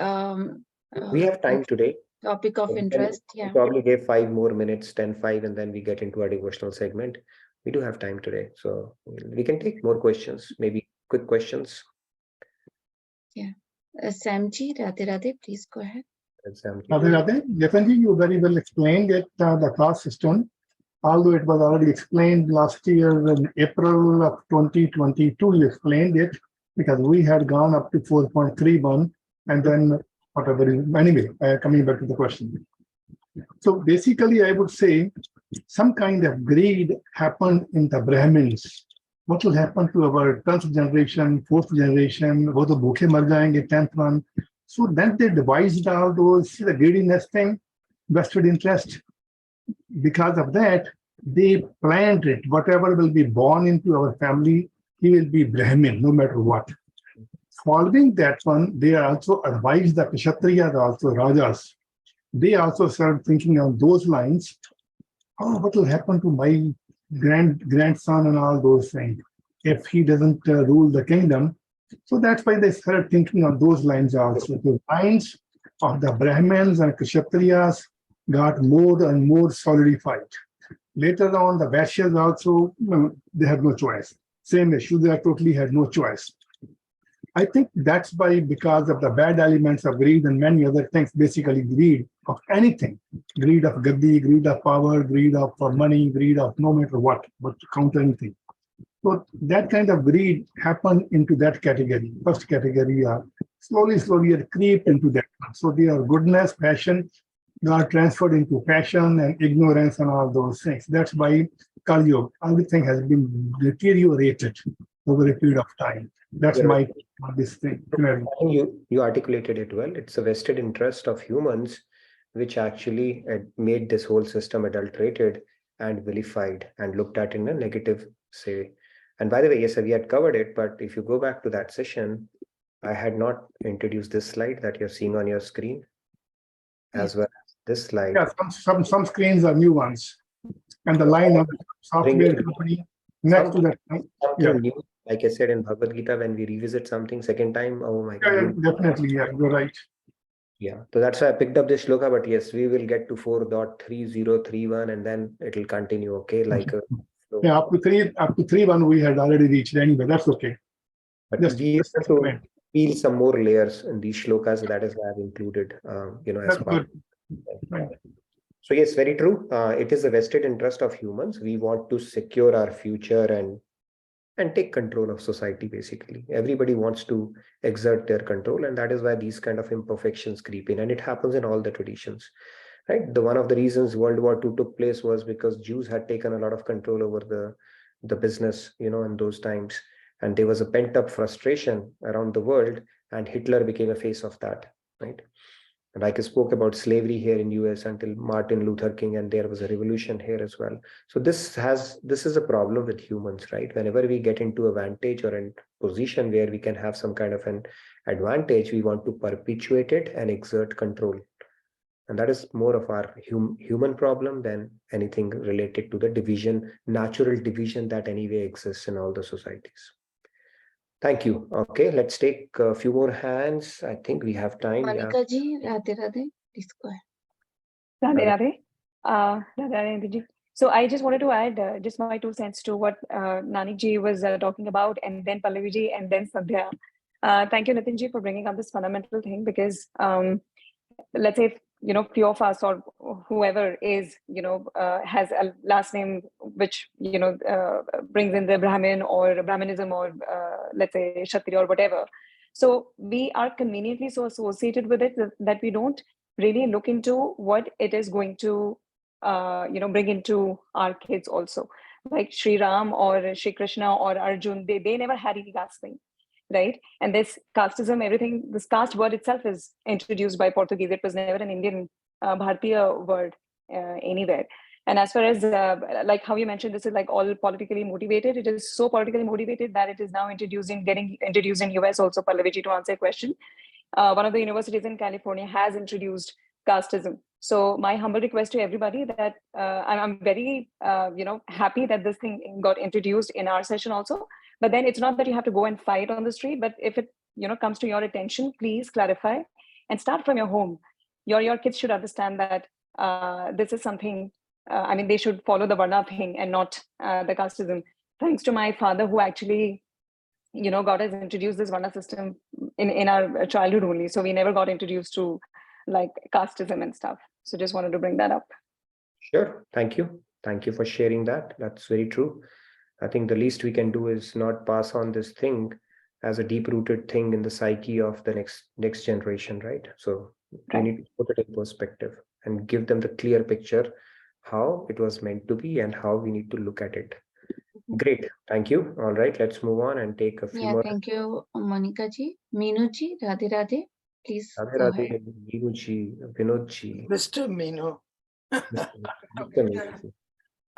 We have time today. topic of interest. Yeah. Probably give 5 more minutes, 10-5, and then we get into our devotional segment. We do have time today, so we can take more questions, maybe quick questions. Yeah. Samji, Radhe Radhe, please go ahead. Radhe Radhe, definitely you very well explained it, the class system, although it was already explained last year in April of 2022, you explained it because we had gone up to 4.31 and then whatever. Anyway, coming back to the question. So basically, I would say some kind of greed happened in the Brahmins. What will happen to our 10th generation, 4th generation, wo to bhukhe mar jayenge, 10th one. So then they devised all those, the greediness thing, vested interest. Because of that, they planned it. Whatever will be born into our family, he will be Brahmin, no matter what. Following that one, they also advised the Kshatriyas, also Rajas. They also started thinking on those lines. Oh, what will happen to my grandson and all those things if he doesn't rule the kingdom? So that's why they started thinking on those lines also. The lines of the Brahmins and Kshatriyas got more and more solidified. Later on, the Vaishyas also, they had no choice. Same as Shudra totally had no choice. I think that's why, because of the bad elements of greed and many other things, basically greed of anything, greed of gaddi, greed of power, greed of money, greed of no matter what, but to counter anything. So that kind of greed happened into that category. First category, slowly it creeped into that one. So their goodness, passion, got transferred into passion and ignorance and all those things. That's why Kali Yuga, everything has been deteriorated over a period of time. That's my take on this thing. You articulated it well. It's a vested interest of humans which actually made this whole system adulterated and vilified and looked at in a negative say. And by the way, yes, we had covered it, but if you go back to that session, I had not introduced this slide that you're seeing on your screen, as well as this slide. Yeah, some screens are new ones. And the line of the software company, next to that. Something new, like I said in Bhagavad Gita, when we revisit something second time, oh my God. Definitely, yeah, you're right. Yeah, so that's why I picked up this shloka, but yes, we will get to 4.3031 and then it will continue, okay? Like yeah, up to 3.1 we had already reached anyway, that's okay. But we have to feel some more layers in these shlokas, that is why I've included, as part. Right. So yes, very true. It is the vested interest of humans. We want to secure our future and take control of society, basically. Everybody wants to exert their control, and that is why these kind of imperfections creep in, and it happens in all the traditions, right? One of the reasons World War II took place was because Jews had taken a lot of control over the business, in those times, and there was a pent-up frustration around the world, and Hitler became a face of that, right? And like I spoke about slavery here in US until Martin Luther King, and there was a revolution here as well. So this is a problem with humans, right? Whenever we get into a vantage or a position where we can have some kind of an advantage, we want to perpetuate it and exert control. And that is more of our human problem than anything related to the natural division that anyway exists in all the societies. Thank you. Okay, let's take a few more hands. I think we have time. Monica ji, Radhe Radhe, please go ahead. Radhe Radhe. Radhe Radhe ji. So I just wanted to add just my 2 cents to what Nanik ji was talking about, and then Pallavi ji, and then Sandhya. Thank you, Nitin ji, for bringing up this fundamental thing, because let's say if, few of us or whoever is, has a last name which, brings in the Brahmin or Brahminism or let's say Kshatriya or whatever. So we are conveniently so associated with it that we don't really look into what it is going to, bring into our kids also. Like Sri Ram or Sri Krishna or Arjun, they never had any caste thing, right? And this casteism, everything, this caste word itself is introduced by Portuguese. It was never an Indian Bharatiya word anywhere. And as far as like how you mentioned, this is like all politically motivated. It is so politically motivated that it is now getting introduced in US also. Pallavi, to answer your question, one of the universities in California has introduced casteism. So my humble request to everybody that I'm very happy that this thing got introduced in our session also. But then it's not that you have to go and fight on the street, but if it comes to your attention, please clarify and start from your home. Your kids should understand that this is something. They should follow the Varna thing and not the casteism. Thanks to my father, who actually, got us introduced this Varna system in our childhood only. So we never got introduced to like casteism and stuff. So just wanted to bring that up. Sure. Thank you. Thank you for sharing that. That's very true. I think the least we can do is not pass on this thing as a deep-rooted thing in the psyche of the next generation, right? So we need to put it in perspective and give them the clear picture how it was meant to be and how we need to look at it. Great. Thank you. All right, let's move on and take a few more. Thank you, Monica ji. Meenu ji, Radhe Radhe, please. Radhe Radhe, Meenu ji, Vinod ji. Mr. Meenu. Mr.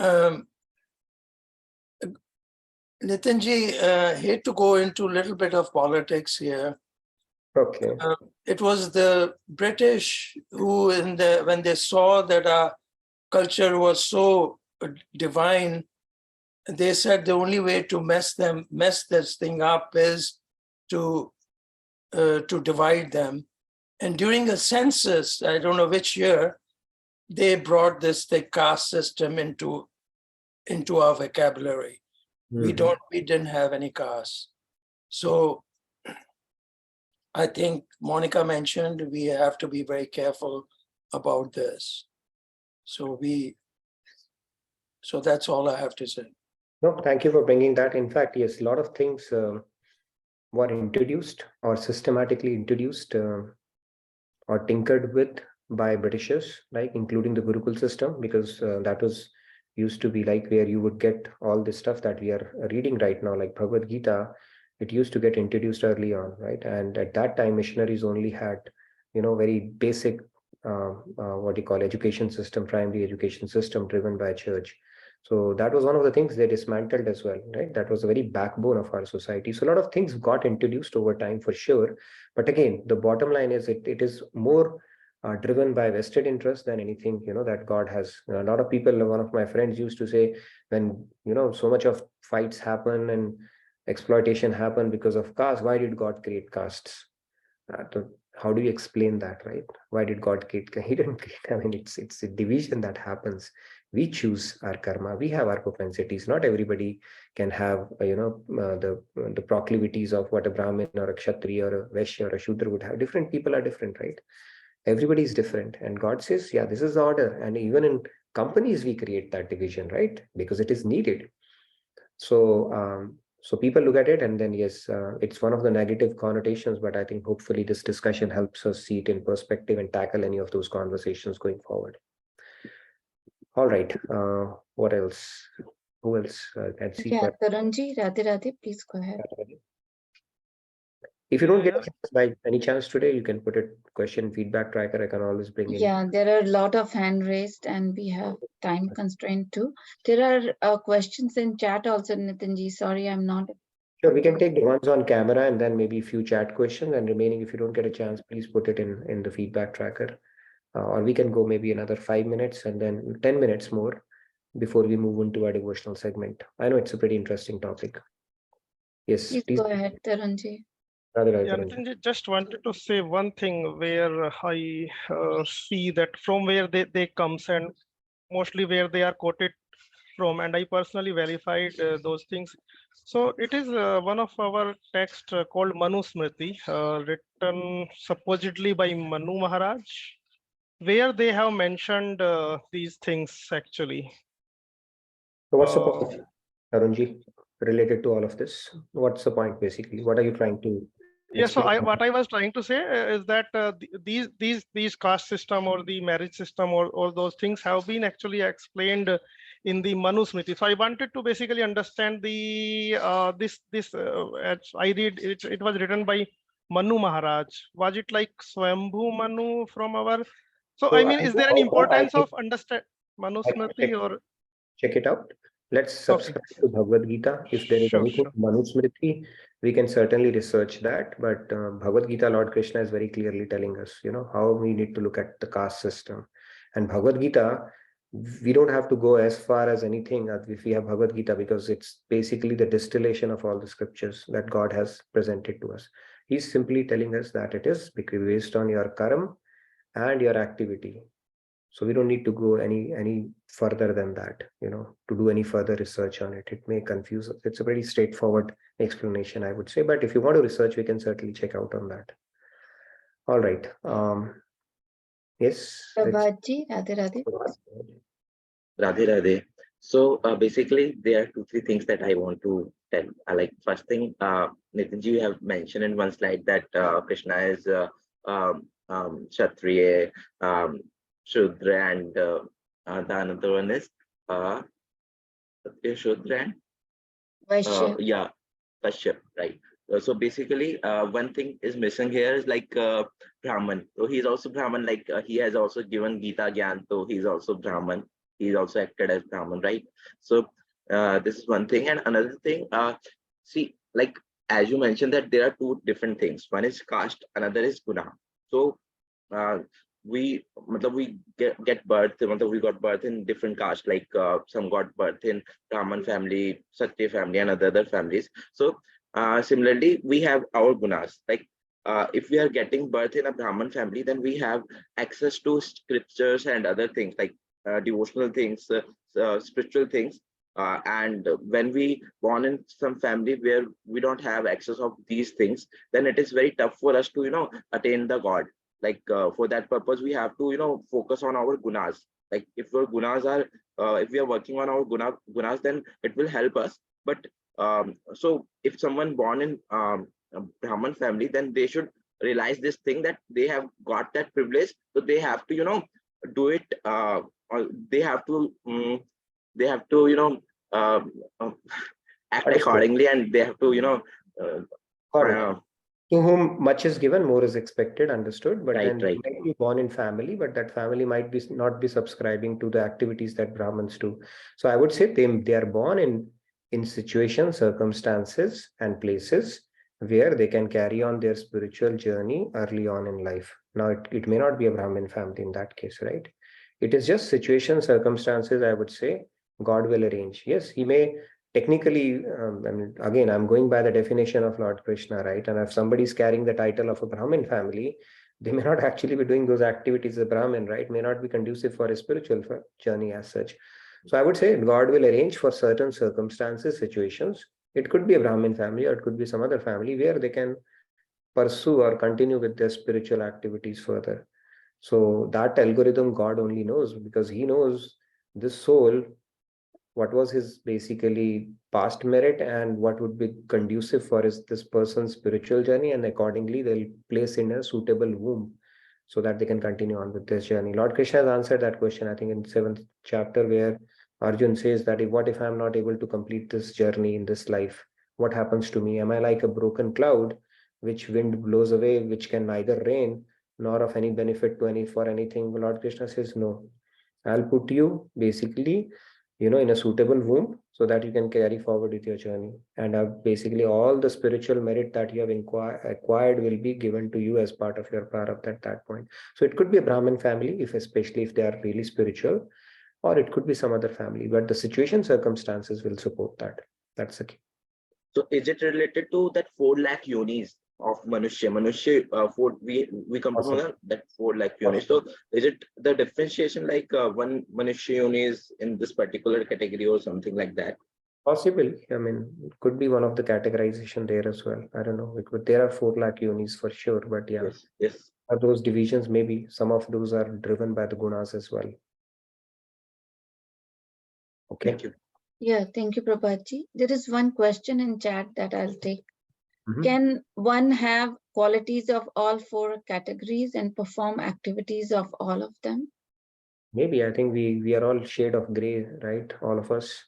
Meenu. Nitinji, hate to go into a little bit of politics here. Okay. It was the British who, when they saw that our culture was so divine, they said the only way to mess this thing up is to divide them. And during a census, I don't know which year, they brought the caste system into our vocabulary. Mm-hmm. We didn't have any caste. So I think Monica mentioned we have to be very careful about this. So that's all I have to say. No, thank you for bringing that. In fact, yes, a lot of things were introduced or systematically introduced or tinkered with by Britishers, like including the Gurukul system, because that was used to be like where you would get all this stuff that we are reading right now, like Bhagavad Gita. It used to get introduced early on, right? And at that time, missionaries only had, very basic, education system, primary education system driven by church. So that was one of the things they dismantled as well, right? That was the very backbone of our society. So a lot of things got introduced over time for sure. But again, the bottom line is it is more driven by vested interest than anything, that God has. A lot of people, one of my friends used to say, when, so much of fights happen and exploitation happen because of caste, why did God create castes? How do you explain that, right? Why did God create? He didn't create. I mean, it's a division that happens. We choose our karma. We have our propensities. Not everybody can have, the proclivities of what a Brahmin or a Kshatriya or a Vaishya or a Shudra would have. Different people are different, right? Everybody is different. And God says, yeah, this is the order. And even in companies, we create that division, right? Because it is needed. So, so people look at it and then, yes, it's one of the negative connotations, but I think hopefully this discussion helps us see it in perspective and tackle any of those conversations going forward. All right. What else? Who else? Yeah, Tarunji, Radhe Radhe, please go ahead. If you don't get a chance by any chance today, you can put a question feedback tracker. I can always bring in. Yeah, there are a lot of hand raised and we have time constraint too. There are questions in chat also, Nitinji. Sorry, I'm not. Sure, we can take the ones on camera and then maybe a few chat questions, and remaining, if you don't get a chance, please put it in the feedback tracker. Or we can go maybe another 5 minutes and then 10 minutes more before we move into our devotional segment. I know it's a pretty interesting topic. Yes, please go ahead, Tarunji. Yeah, Nitin, just wanted to say one thing where I see that from where they comes and mostly where they are quoted from, and I personally verified those things. So it is one of our text called Manu Smriti, written supposedly by Manu Maharaj, where they have mentioned these things actually. So what's the point, Arunji, related to all of this? What's the point basically? What are you trying to Yeah, so what I was trying to say is that these caste system or the marriage system or all those things have been actually explained in the Manu Smriti. So I wanted to basically understand the as I read it was written by Manu Maharaj. Was it like Swambhu Manu from our? So I mean, is there any importance of understand Manu Smriti or? Check it out. Let's subscribe to Bhagavad Gita. If there is anything Manu Smriti, we can certainly research that. But Bhagavad Gita, Lord Krishna is very clearly telling us, how we need to look at the caste system. And Bhagavad Gita, we don't have to go as far as anything if we have Bhagavad Gita, because it's basically the distillation of all the scriptures that God has presented to us. He's simply telling us that it is based on your karma and your activity. So we don't need to go any further than that, to do any further research on it. It may confuse us. It's a pretty straightforward explanation, I would say. But if you want to research, we can certainly check out on that. All right. Yes. Prabhatji, Radhe Radhe. Radhe Radhe. So basically, there are 2-3 things that I want to tell. Like first thing, Nitinji, you have mentioned in one slide that Krishna is Kshatriya, Shudra, and the another one is Shudra and Vaishya. Yeah, Vaishya, right. So basically, one thing is missing here is like Brahman. So he's also Brahman, like he has also given Gita Gyan, so he's also Brahman. He's also acted as Brahman, right? So this is one thing. And another thing, see, like as you mentioned that there are 2 different things. One is caste, another is guna. So we get birth, we got birth in different castes, like some got birth in Brahman family, Kshatriya family, and other families. So similarly, we have our gunas. Like if we are getting birth in a Brahman family, then we have access to scriptures and other things like devotional things, spiritual things. And when we born in some family where we don't have access of these things, then it is very tough for us to attain the God. Like for that purpose, we have to focus on our gunas. Like if our gunas are if we are working on our gunas, then it will help us. But so if someone born in a Brahman family, then they should realize this thing that they have got that privilege, so they have to do it, or they have to act accordingly, and they have to to whom much is given, more is expected, understood. But then right. might be born in family, but that family might be not be subscribing to the activities that Brahmins do. So I would say they are born in situations, circumstances, and places where they can carry on their spiritual journey early on in life. Now, it may not be a Brahmin family in that case, right? It is just situation, circumstances, I would say, God will arrange. Yes, he may technically, I mean, again, I'm going by the definition of Lord Krishna, right? And if somebody's carrying the title of a Brahmin family, they may not actually be doing those activities as a Brahmin, right? May not be conducive for a spiritual journey as such. So I would say God will arrange for certain circumstances, situations. It could be a Brahmin family, or it could be some other family where they can pursue or continue with their spiritual activities further. So that algorithm God only knows, because he knows this soul, what was his basically past merit and what would be conducive for this person's spiritual journey, and accordingly they'll place in a suitable womb so that they can continue on with this journey. Lord Krishna has answered that question, I think, in 7th chapter, where Arjun says that what if I'm not able to complete this journey in this life? What happens to me? Am I like a broken cloud which wind blows away, which can neither rain nor of any benefit to anything? Lord Krishna says, no, I'll put you basically, in a suitable womb so that you can carry forward with your journey. And basically all the spiritual merit that you have acquired will be given to you as part of your prarabdha at that point. So it could be a Brahmin family, especially if they are really spiritual, or it could be some other family, but the situation, circumstances will support that. That's the key. So is it related to that 4 lakh yonis of Manushya? We come to know that 4 lakh yonis. So is it the differentiation like one Manushya yoni is in this particular category or something like that? Possibly. I mean, it could be one of the categorization there as well. I don't know. There are 4 lakh yonis for sure, but yeah. Yes. Are those divisions, maybe some of those are driven by the gunas as well. Okay. Thank you. Yeah, thank you, Prabhatji. There is one question in chat that I'll take. Mhm. Can one have qualities of all 4 categories and perform activities of all of them? Maybe. I think we are all shade of gray, right? All of us.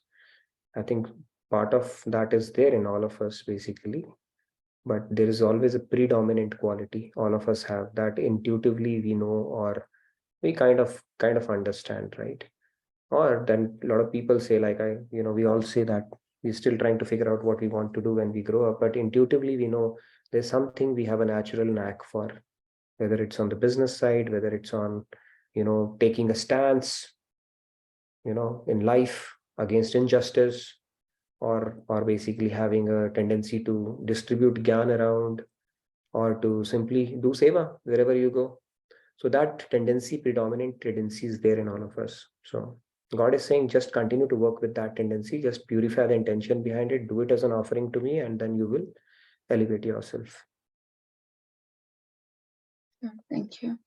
I think part of that is there in all of us, basically. But there is always a predominant quality all of us have that intuitively we know, or we kind of understand, right? Or then a lot of people say, like, we all say that we're still trying to figure out what we want to do when we grow up, but intuitively we know there's something we have a natural knack for, whether it's on the business side, whether it's on, taking a stance, in life against injustice, or basically having a tendency to distribute gyan around, or to simply do seva wherever you go. So that predominant tendency is there in all of us. So God is saying, just continue to work with that tendency, just purify the intention behind it, do it as an offering to me, and then you will elevate yourself. Thank you.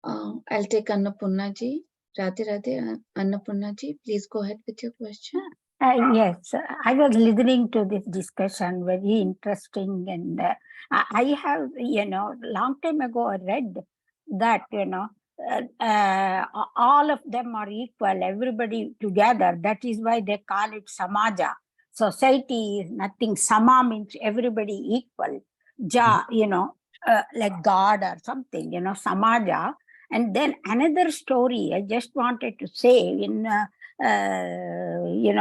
I'll take Annapurna ji. Radhe Radhe. Annapurna ji, please go ahead with your question. Yes, I was listening to this discussion, very interesting. And I have, long time ago I read that, all of them are equal, everybody together. That is why they call it Samaja. Society is nothing. Sama means everybody equal. Ja, like God or something, Samaja. And then another story I just wanted to say in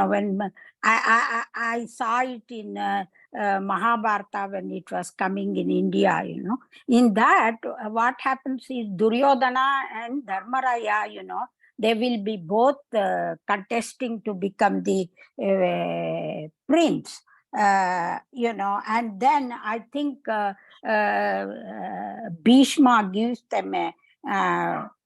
when I saw it in Mahabharata when it was coming in India, in that what happens is Duryodhana and Dharmaraya, they will be both contesting to become the prince, and then I think Bhishma gives them a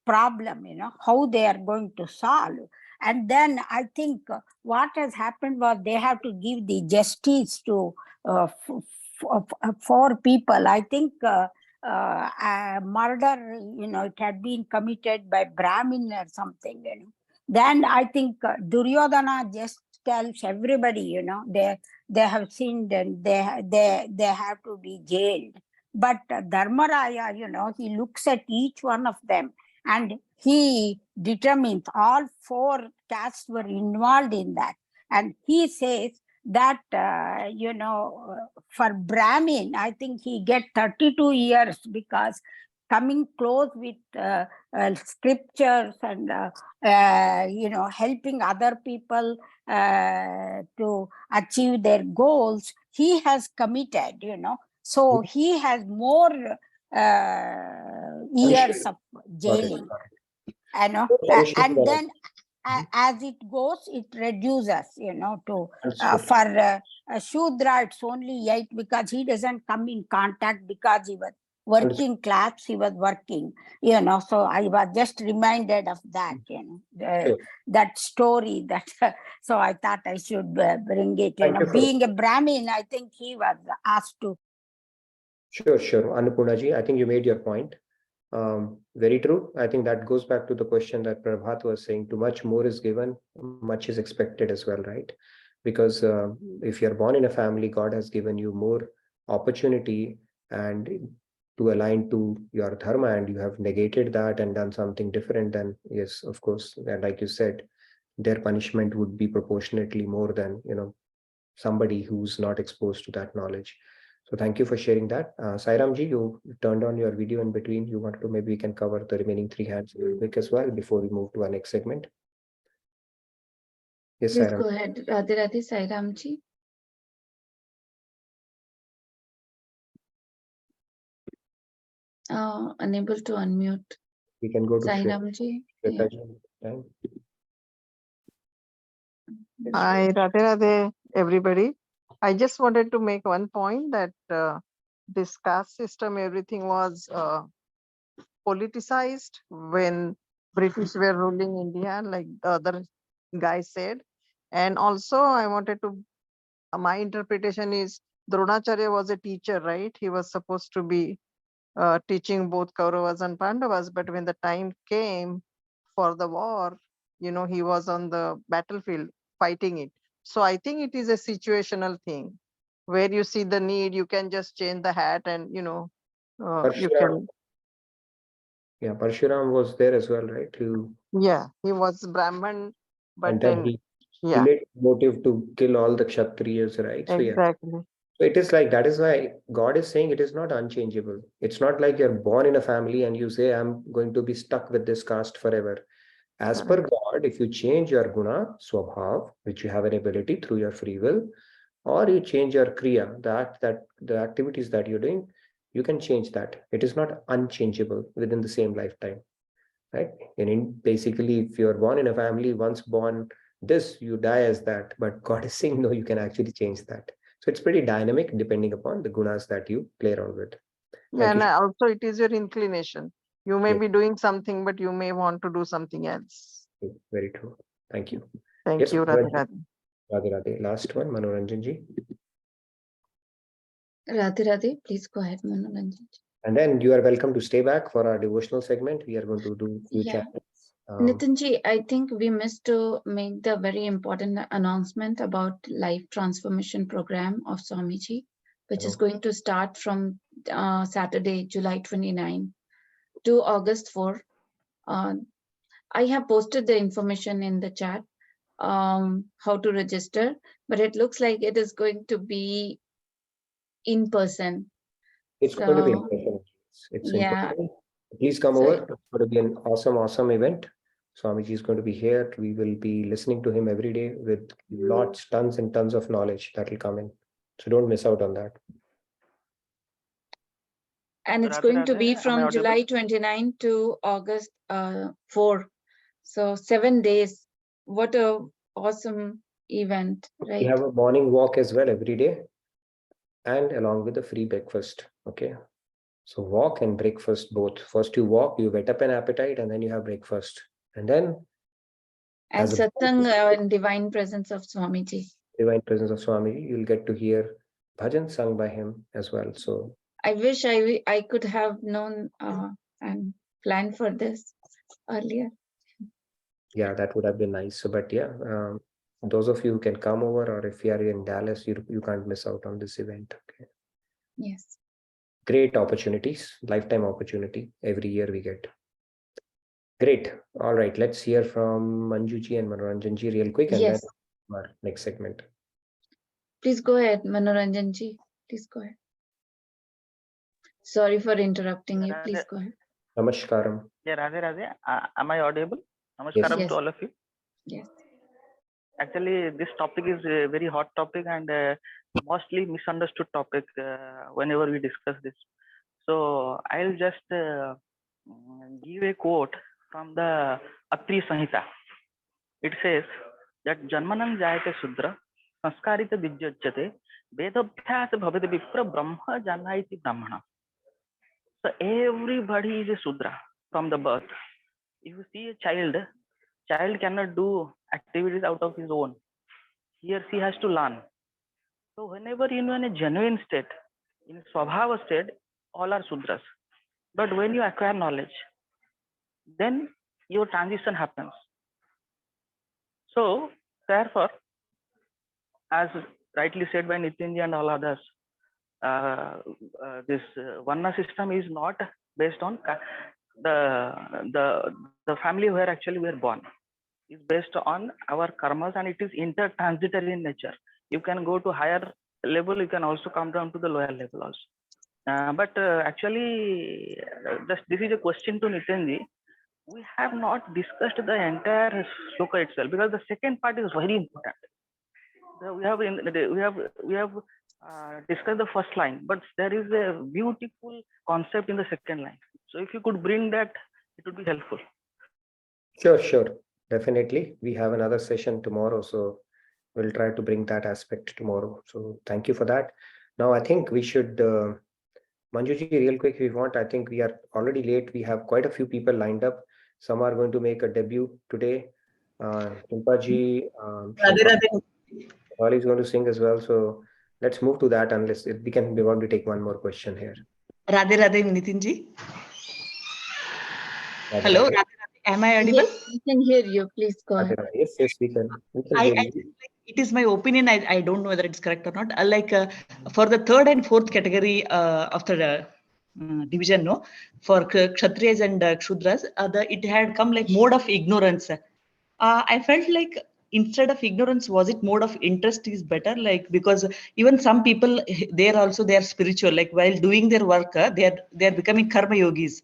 problem, how they are going to solve. And then I think what has happened was they have to give the justice to 4 people. I think a murder, it had been committed by Brahmin or something. Then I think Duryodhana just tells everybody, they have sinned and they have to be jailed. But Dharmaraya, he looks at each one of them and he determines all 4 castes were involved in that. And he says that, for Brahmin, I think he gets 32 years because coming close with scriptures and, helping other people to achieve their goals, he has committed, so he has more years of Got it, jailing. got it. You know, Punishment and was then as it goes, it reduces, you know, to understood. for Shudra, it's only 8 because he doesn't come in contact because he was working class, he was working, you know. So I was just reminded of that, you know, Sure. that story that so I thought I should bring it, you Thank know. you for- Being a Brahmin, I think he was asked to. Sure, sure. Annapurnaji, I think you made your point. Very true. I think that goes back to the question that Prabhat was saying, too much more is given, much is expected as well, right? Because if you're born in a family, God has given you more opportunity and to align to your dharma, and you have negated that and done something different, then yes, of course, like you said, their punishment would be proportionately more than, you know, somebody who's not exposed to that knowledge. So thank you for sharing that. Sairamji, you turned on your video in between. You wanted to, maybe we can cover the remaining 3 hands real quick as well before we move to our next segment. Yes, Please Sairam. go ahead. Radhe Radhe, Sairamji. Unable to unmute. We can go to Sairamji. Yeah. Time. Hi, Radhe Radhe, everybody. I just wanted to make one point that this caste system, everything was politicized when British were ruling India, like the other guy said. And also, I wanted to, my interpretation is Dronacharya was a teacher, right? He was supposed to be teaching both Kauravas and Pandavas, but when the time came for the war, you know, he was on the battlefield fighting it. So I think it is a situational thing where you see the need, you can just change the hat and, you know, you can. Yeah, Parshuram was there as well, right? Yeah, he was Brahman, but and then then, he yeah, made motive to kill all the Kshatriyas, right? So yeah. exactly. So it is like, that is why God is saying it is not unchangeable. It's not like you're born in a family and you say, I'm going to be stuck with this caste forever. As per God, if you change your guna, swabhav, which you have an ability through your free will, or you change your kriya, that the activities that you're doing, you can change that. It is not unchangeable within the same lifetime, right? And basically, if you're born in a family, once born this, you die as that. But God is saying, no, you can actually change that. So it's pretty dynamic depending upon the gunas that you play around with. Yeah, and also it is your inclination. You may be doing something, but you may want to do something else. Very true. Thank you. Thank you, Radhe Radhe. Radhe Radhe. Last one, Manoranjanji. Radhe Radhe, please go ahead, Manoranjan. And then you are welcome to stay back for our devotional segment. We are going to do few chapters. Nitinji, I think we missed to make the very important announcement about life transformation program of Swamiji, which is going to start from Saturday, July 29 to August 4. I have posted the information in the chat, how to register, but it looks like it is going to be in person. It's going to be in person. It's in person. Please come over. It's going to be an awesome event. Swamiji is going to be here. We will be listening to him every day with lots, tons and tons of knowledge that will come in. So don't miss out on that. And it's going to be from July 29 to August 4. So 7 days. What a awesome event, right? We have a morning walk as well every day, and along with a free breakfast. Okay. So walk and breakfast both. First you walk, you whet up an appetite, and then you have breakfast. And then and satsang and divine presence of Swamiji. Divine presence of Swamiji, you'll get to hear bhajan sung by him as well. So I wish I could have known and planned for this earlier. Yeah, that would have been nice. So, but yeah, those of you who can come over, or if you are in Dallas, you can't miss out on this event. Okay. Yes. Great opportunities, lifetime opportunity. Every year we get. Great. All right. Let's hear from Manjuji and Manoranjanji real quick, and then our next segment. Please go ahead, Manoranjanji. Please go ahead. Sorry for interrupting you. Please go ahead. Namaskaram. Yeah, Radhe Radhe. Am I audible? Namaskaram to all of you. Yes. Actually, this topic is a very hot topic and mostly misunderstood topic whenever we discuss this. So I'll just give a quote from the Atri Samhita. It says that Janmanam Jayate Sudra, Sanskarita Vidyajyate, Vedabhyas Bhavate Vipra Brahma Janaiti Brahmana. So everybody is a Sudra from the birth. If you see a child cannot do activities out of his own. He or she has to learn. So whenever you are in a genuine state, in Swabhava state, all are Sudras. But when you acquire knowledge, then your transition happens. So therefore, as rightly said by Nitinji and all others, this Varna system is not based on the family where actually we are born. Is based on our karmas, and it is intertransitory in nature. You can go to higher level, you can also come down to the lower level also. But actually, this is a question to Nitinji. We have not discussed the entire sloka itself, because the second part is very important. We have discussed the first line, but there is a beautiful concept in the second line. So if you could bring that, it would be helpful. Sure. Definitely. We have another session tomorrow, so we'll try to bring that aspect tomorrow. So thank you for that. Now, I think we should, Manjuji, real quick, if you want, I think we are already late. We have quite a few people lined up. Some are going to make a debut today. Chimpaji, All is going to sing as well. So let's move to that, unless we want to take one more question here. Radhe Nitinji. Hello. Am I audible? Yes, we can hear you. Please go ahead. Yes, we can. Hear you. It is my opinion. I don't know whether it's correct or not. For the third and fourth category of the division, no, for Kshatriyas and Kshudras, it had come like mode of ignorance. I felt like instead of ignorance, was it mode of interest is better? Like, because even some people they are spiritual. Like while doing their work, they are becoming karma yogis.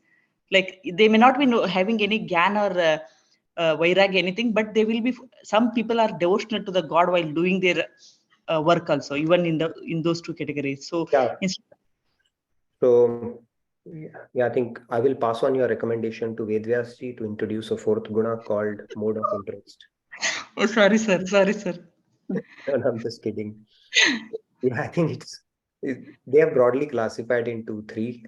Like they may not be having any gyan or vairag anything, but they will be. Some people are devotional to the God while doing their work also, even in those two categories. So yeah. I think I will pass on your recommendation to Vedvyasji to introduce a fourth guna called mode of interest. Oh, sorry, sir. No, I'm just kidding. Yeah, I think they are broadly classified into three: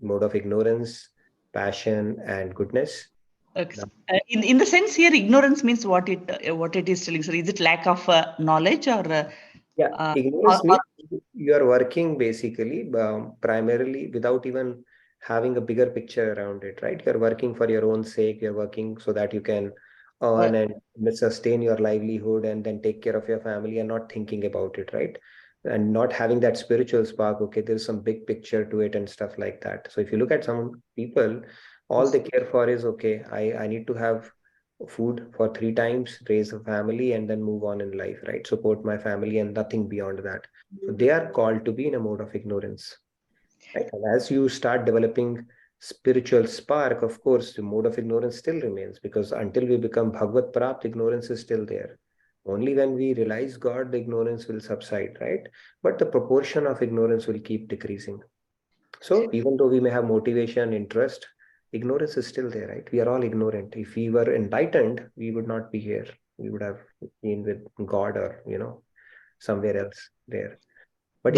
mode of ignorance, passion, and goodness. Okay. In the sense here, ignorance means what it is telling, sir. Is it lack of knowledge or? Ignorance means you are working basically primarily without even having a bigger picture around it, right? You're working for your own sake. You're working so that you can earn and sustain your livelihood and then take care of your family, and not thinking about it, right? And not having that spiritual spark. Okay, there's some big picture to it and stuff like that. So if you look at some people, all they care for is, okay, I need to have food for 3 times, raise a family, and then move on in life, right? Support my family and nothing beyond that. So they are called to be in a mode of ignorance, right? And as you start developing spiritual spark, of course, the mode of ignorance still remains, because until we become Bhagavad Prapt, ignorance is still there. Only when we realize God, the ignorance will subside, right? But the proportion of ignorance will keep decreasing. So even though we may have motivation, interest, ignorance is still there, right? We are all ignorant. If we were enlightened, we would not be here. We would have been with God or, somewhere else there. But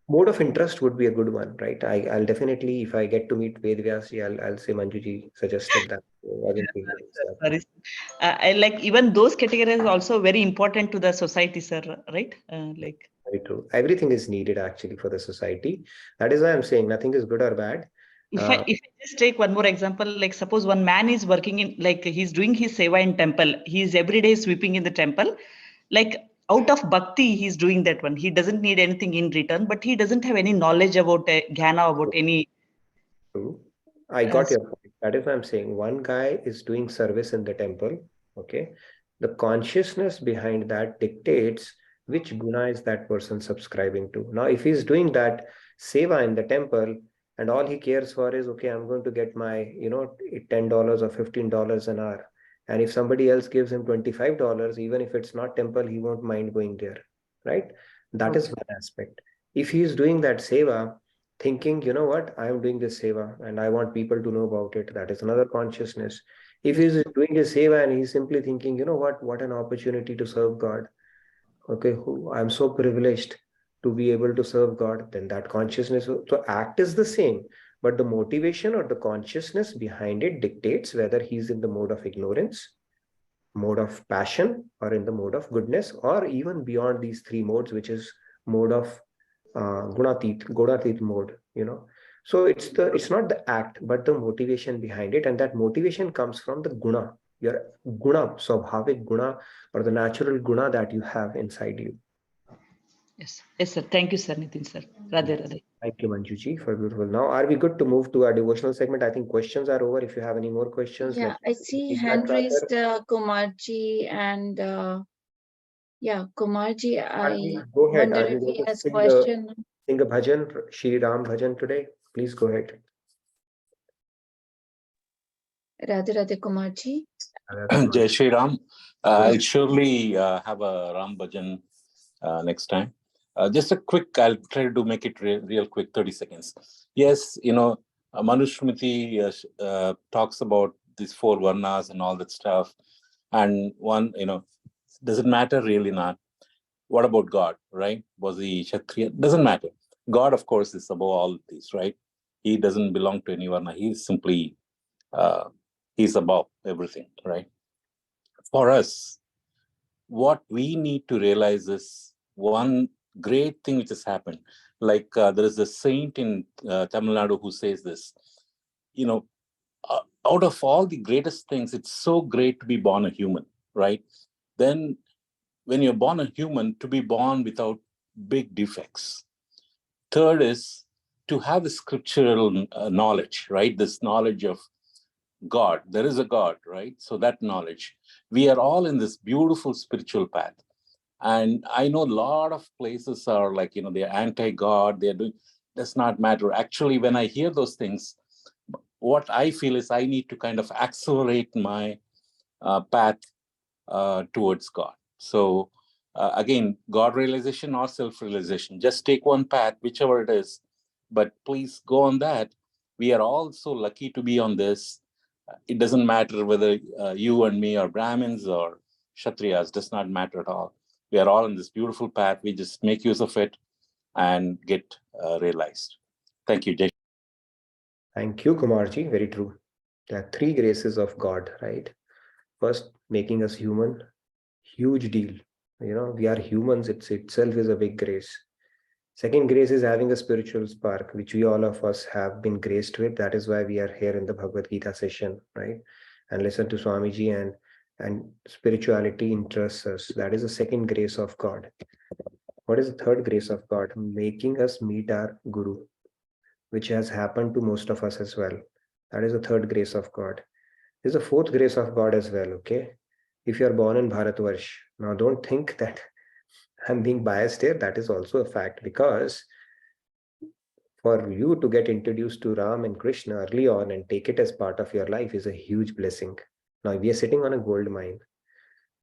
mode of interest would be a good one, right? I'll definitely, if I get to meet Vedvyasi, I'll say Manjuji suggested that. I like even those categories are also very important to the society, sir, right? Very true. Everything is needed actually for the society. That is why I'm saying nothing is good or bad. If I just take one more example, like suppose one man is working in, like he's doing his seva in temple. He's every day sweeping in the temple. Like out of bhakti, he's doing that one. He doesn't need anything in return, but he doesn't have any knowledge about jnana, about any. True. I got your point. That is why I'm saying one guy is doing service in the temple. Okay. The consciousness behind that dictates which guna is that person subscribing to. Now, if he's doing that seva in the temple, and all he cares for is, okay, I'm going to get my, $10 or $15 an hour. And if somebody else gives him $25, even if it's not temple, he won't mind going there, right? That is one aspect. If he is doing that seva thinking, you know what, I am doing this seva and I want people to know about it. That is another consciousness. If he's doing his seva and he's simply thinking, you know what an opportunity to serve God. Okay, I'm so privileged to be able to serve God, then that consciousness, so act is the same, but the motivation or the consciousness behind it dictates whether he's in the mode of ignorance, mode of passion, or in the mode of goodness, or even beyond these three modes, which is mode of gunatit mode, you know. So it's not the act, but the motivation behind it, and that motivation comes from the guna, your guna, swabhavik guna, or the natural guna that you have inside you. Yes, sir. Thank you, sir, Nitin sir. Radhe Radhe. Thank you, Manjuji, for beautiful. Now, are we good to move to our devotional segment? I think questions are over. If you have any more questions, Yeah, I see hand raised Kumarji and Kumarji. I go ahead. wonder Are you if he going to has question. sing a bhajan, Shri Ram bhajan today? Please go ahead. Radhe Radhe Kumarji. Jai Shri Ram. I'll surely have a Ram bhajan next time. Just a quick, I'll try to make it real quick, 30 seconds. Yes, Manusmriti talks about these 4 varnas and all that stuff. And one, does it matter? Really not. What about God, right? Was he Kshatriya? Doesn't matter. God, of course, is above all these, right? He doesn't belong to any varna. He's simply, he's above everything, right? For us, what we need to realize is one great thing which has happened. Like there is a saint in Tamil Nadu who says this, out of all the greatest things, it's so great to be born a human, right? Then when you're born a human, to be born without big defects. Third is to have a scriptural knowledge, right? This knowledge of God. There is a God, right? So that knowledge. We are all in this beautiful spiritual path. And I know a lot of places are like, they're anti-God, they're doing, does not matter. Actually, when I hear those things, what I feel is I need to kind of accelerate my path towards God. So again, God realization or self-realization, just take one path, whichever it is, but please go on that. We are all so lucky to be on this. It doesn't matter whether you and me are Brahmins or Kshatriyas, does not matter at all. We are all in this beautiful path. We just make use of it and get realized. Thank you, Jai. Thank you, Kumarji. Very true. There are 3 graces of God, right? First, making us human, huge deal. We are humans. Itself is a big grace. Second grace is having a spiritual spark, which we all of us have been graced with. That is why we are here in the Bhagavad Gita session, right? And listen to Swamiji, and spirituality interests us. That is the second grace of God. What is the third grace of God? Making us meet our Guru, which has happened to most of us as well. That is the third grace of God. There's a fourth grace of God as well, okay? If you are born in Bharatvarsh, now don't think that I'm being biased here. That is also a fact, because for you to get introduced to Ram and Krishna early on and take it as part of your life is a huge blessing. Now we are sitting on a gold mine.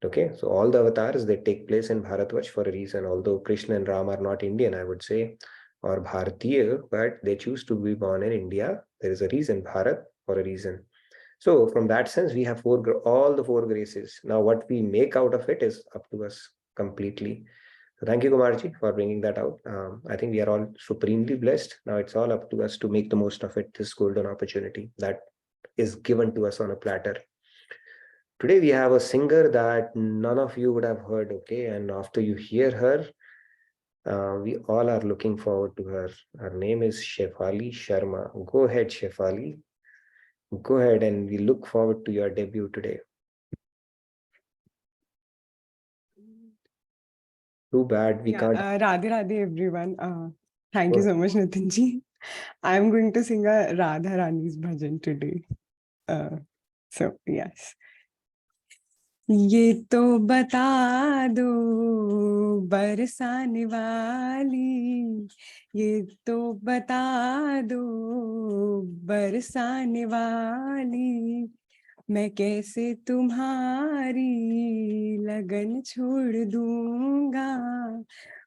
Okay, so all the avatars, they take place in Bharatvarsh for a reason. Although Krishna and Ram are not Indian, I would say, or Bharatiya, but they choose to be born in India. There is a reason, Bharat, for a reason. So from that sense, we have all the 4 graces. Now what we make out of it is up to us completely. So thank you, Kumarji, for bringing that out. I think we are all supremely blessed. Now it's all up to us to make the most of it, this golden opportunity that is given to us on a platter. Today we have a singer that none of you would have heard, okay? And after you hear her, we all are looking forward to her. Her name is Shefali Sharma. Go ahead, Shefali. Go ahead, and we look forward to your debut today. Too bad we can't. Radhe Radhe everyone. Thank you so much, Nitinji. I'm going to sing a Radha Rani's bhajan today. So yes. ये तो बता दो बरसाने वाली, ये तो बता दो बरसाने वाली, मैं कैसे तुम्हारी लगन छोड़ दूंगा,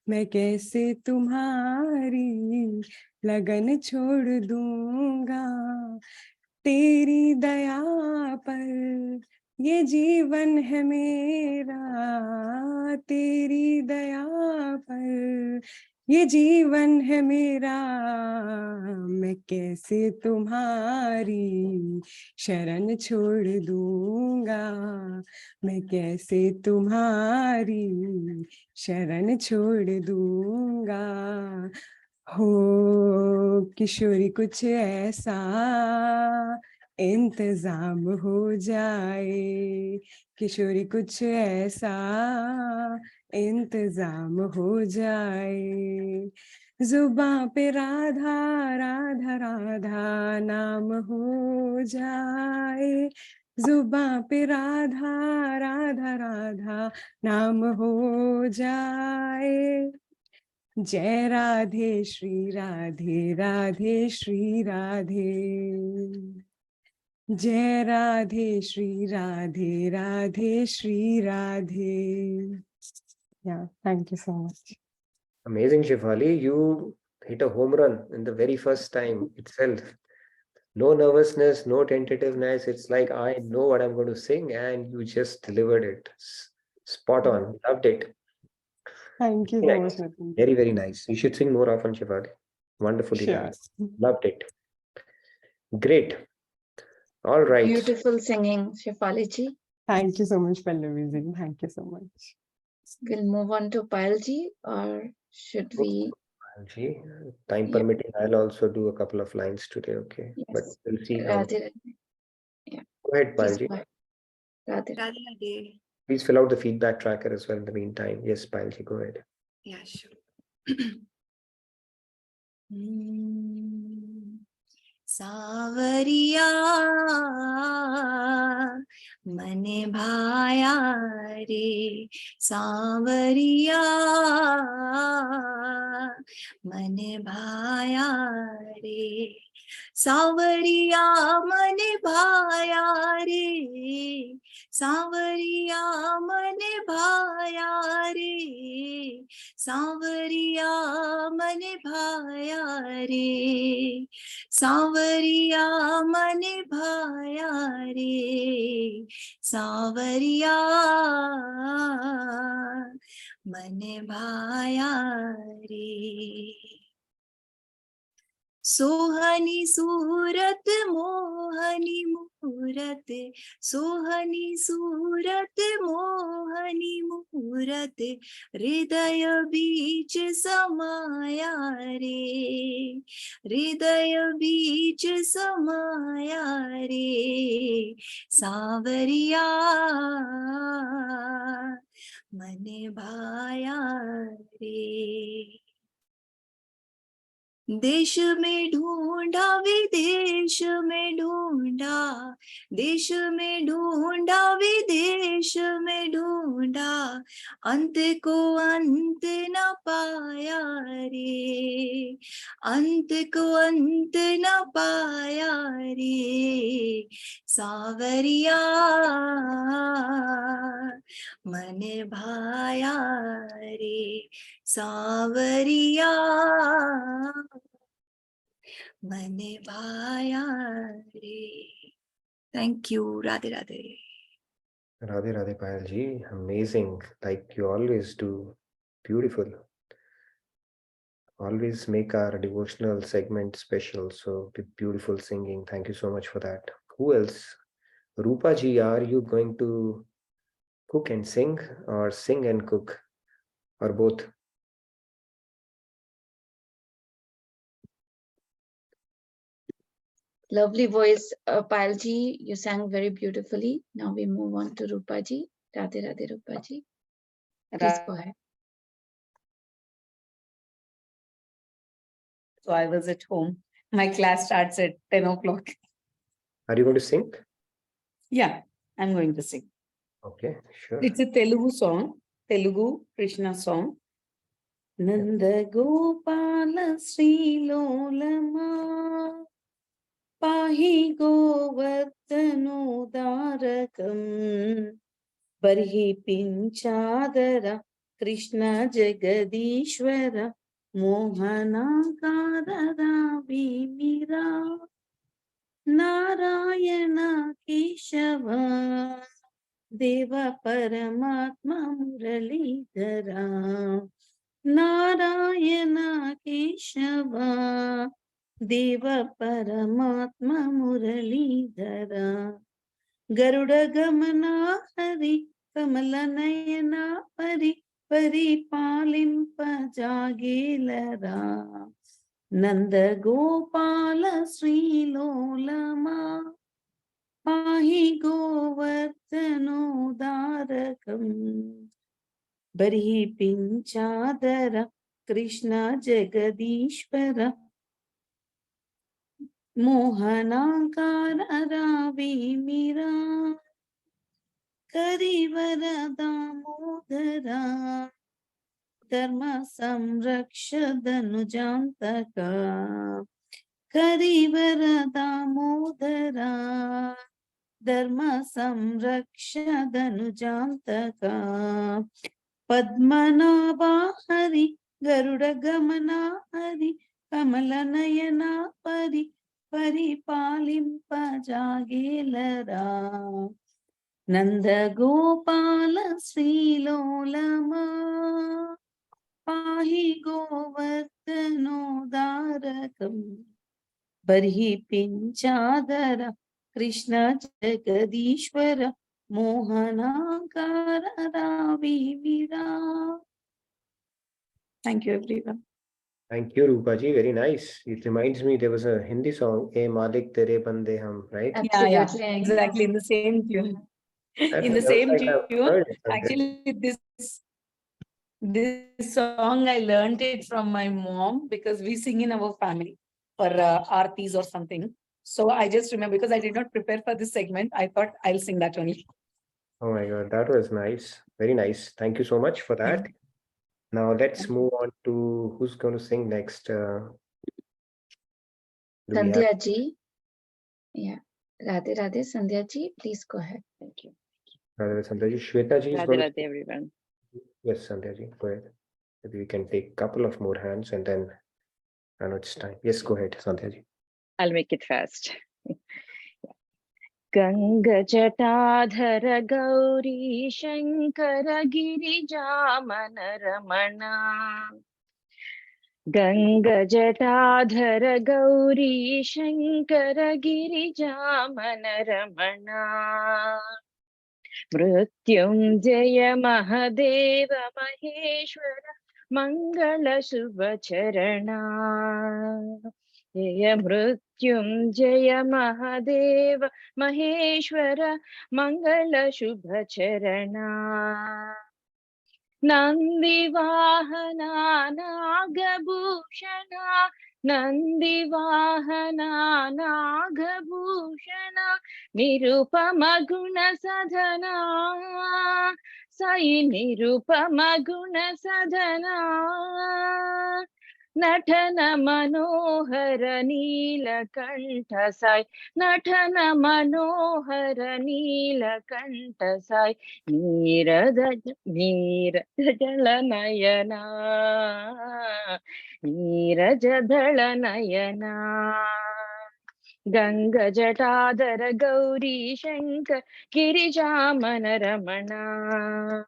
मैं कैसे तुम्हारी लगन छोड़ दूंगा। तेरी दया पर ये जीवन है मेरा, तेरी दया पर ये जीवन है मेरा। मैं कैसे तुम्हारी शरण छोड़ दूंगा, मैं कैसे तुम्हारी शरण छोड़ दूंगा। हो किशोरी कुछ ऐसा इंतजाम हो जाए, किशोरी कुछ ऐसा इंतजाम हो जाए। जुबां पे राधा राधा राधा नाम हो जाए, जुबां पे राधा राधा राधा नाम हो जाए। जय राधे श्री राधे राधे श्री राधे, जय Radhe Shri Radhe Radhe Shri Radhe. Yeah, thank you so much. Amazing, Shefali. You hit a home run in the very first time itself. No nervousness, no tentativeness. It's like I know what I'm going to sing, and you just delivered it. Spot on. Loved it. Thank you Very so nice. much, Nitin. Very, very nice. You should sing more often, Shefali. Wonderfully Sure. done. Loved it. Great. All right. Beautiful singing, Shefali ji. Thank you so much, Pallavi ji. Thank you so much. We'll move on to Payal ji, or should we? Ji, time permitting, I'll also do a couple of lines today, okay? Yes. But we'll see how. Radhe, Radhe. Yeah. Go ahead, Please Palji. go ahead. Radhe. Radhe Radhe. Please fill out the feedback tracker as well in the meantime. Yes, Palji, go ahead. Yeah, sure. सावरिया मने भाया रे, सावरिया मने भाया रे, सावरिया मने भाया रे, सावरिया मने भाया रे, सावरिया मने भाया रे, सावरिया मने भाया रे, सावरिया मने भाया रे। सोहनी सूरत मोहनी मूरत, सोहनी सूरत मोहनी मूरत, हृदय बीच समाया रे, हृदय बीच समाया रे, सावरिया मने भाया रे। देश में ढूंढा विदेश में ढूंढा, देश में ढूंढा विदेश में ढूंढा, अंत को अंत न पाया रे, अंत को अंत न पाया रे, सावरिया मने भाया रे, सावरिया मने भाया रे। Thank you. Radhe Radhe. Radhe Radhe Payal ji, amazing, like you always do. Beautiful. Always make our devotional segment special. So beautiful singing. Thank you so much for that. Who else? Rupa ji, are you going to cook and sing, or sing and cook, or both? Lovely voice, Payal ji. You sang very beautifully. Now we move on to Rupa ji. Radhe Radhe Rupa ji. Please go ahead. So I was at home. My class starts at 10 o'clock. Are you going to sing? Yeah, I'm going to sing. Okay, sure. It's a Telugu song, Telugu Krishna song. Nanda Gopala Sri Lolama Pahi Govardhano Darakam Barhi Pinchadara Krishna Jagadishwara Mohanakara Vimira Narayana Keshava Deva Paramatma Muralidhara Narayana Keshava Deva Paramatma Muralidhara Garuda Gamana Hari Kamala Nayana Pari Paripalimpa Jagelara Nanda Gopala Sri Lolama Pahi Govardhano Darakam Barihi Pinchadara Krishna Jagadishwara Mohanankara Ravimira Karivara Damodara Dharma Samraksha Danujantaka Karivara Damodara Dharma Samraksha Danujantaka Padmanabha Hari Garuda Gamana Hari Kamalanayana Pari Paripalimpa Jagelara Nanda Gopala Sri Lolama Pahi Govardhano Darakam Barihi Pinchadara Krishna Jagadishwara Mohanakara Ravimira. Thank you, everyone. Thank you, Rupaji. Very nice. It reminds me there was a Hindi song, "E Malik Tere Bande Hum," right? Yeah, exactly. In the same tune. In the same tune. Actually, this song I learned it from my mom because we sing in our family for aartis or something. So I just remember because I did not prepare for this segment. I thought I'll sing that only. Oh my God, that was nice. Very nice. Thank you so much for that. Now let's move on to who's going to sing next. Do we have Sandhya ji. Yeah. Radhe Radhe. Sandhya ji, please go ahead. Thank you. Sandhya ji? Shweta ji is Radhe going to... Radhe, everyone. Yes, Sandhya ji, go ahead. Maybe we can take a couple of more hands and then I know it's time. Yes, go ahead, Sandhya ji. I'll make it fast. Ganga Jatadhara Gauri Shankara Girijamana Ramana Ganga Jatadhara Gauri Shankara Girijamana Ramana Mrityunjaya Mahadeva Maheshwara Mangala Subhacharana Jaya Mrityunjaya Mahadeva Maheshwara Mangala Subhacharana Nandi Vahana Nagabhushana Nandi Vahana Nagabhushana Nirupama Guna Sadhana Sai Nirupama Guna Sadhana Natana Manohara Neelakantha Sai Natana Manohara Neelakantha Sai Neerajadalanayana Neerajadalanayana Ganga Jatadhara Gauri Shankar Girijamana Ramana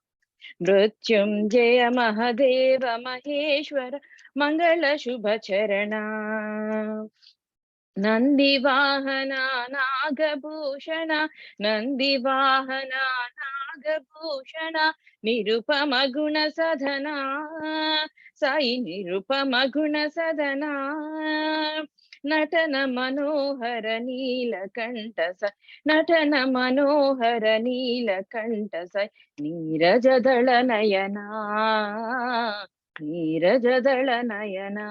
Mrityunjaya Mahadeva Maheshwara Mangala Shubhacharana Nandi Vahana Nagabhushana Nandi Vahana Nagabhushana Nirupama Guna Sadhana Sai Nirupama Guna Sadhana Natana Manohara Neelakantha Sai Natana Manohara Neelakantha Sai Neerajadala Nayana Neerajadala Nayana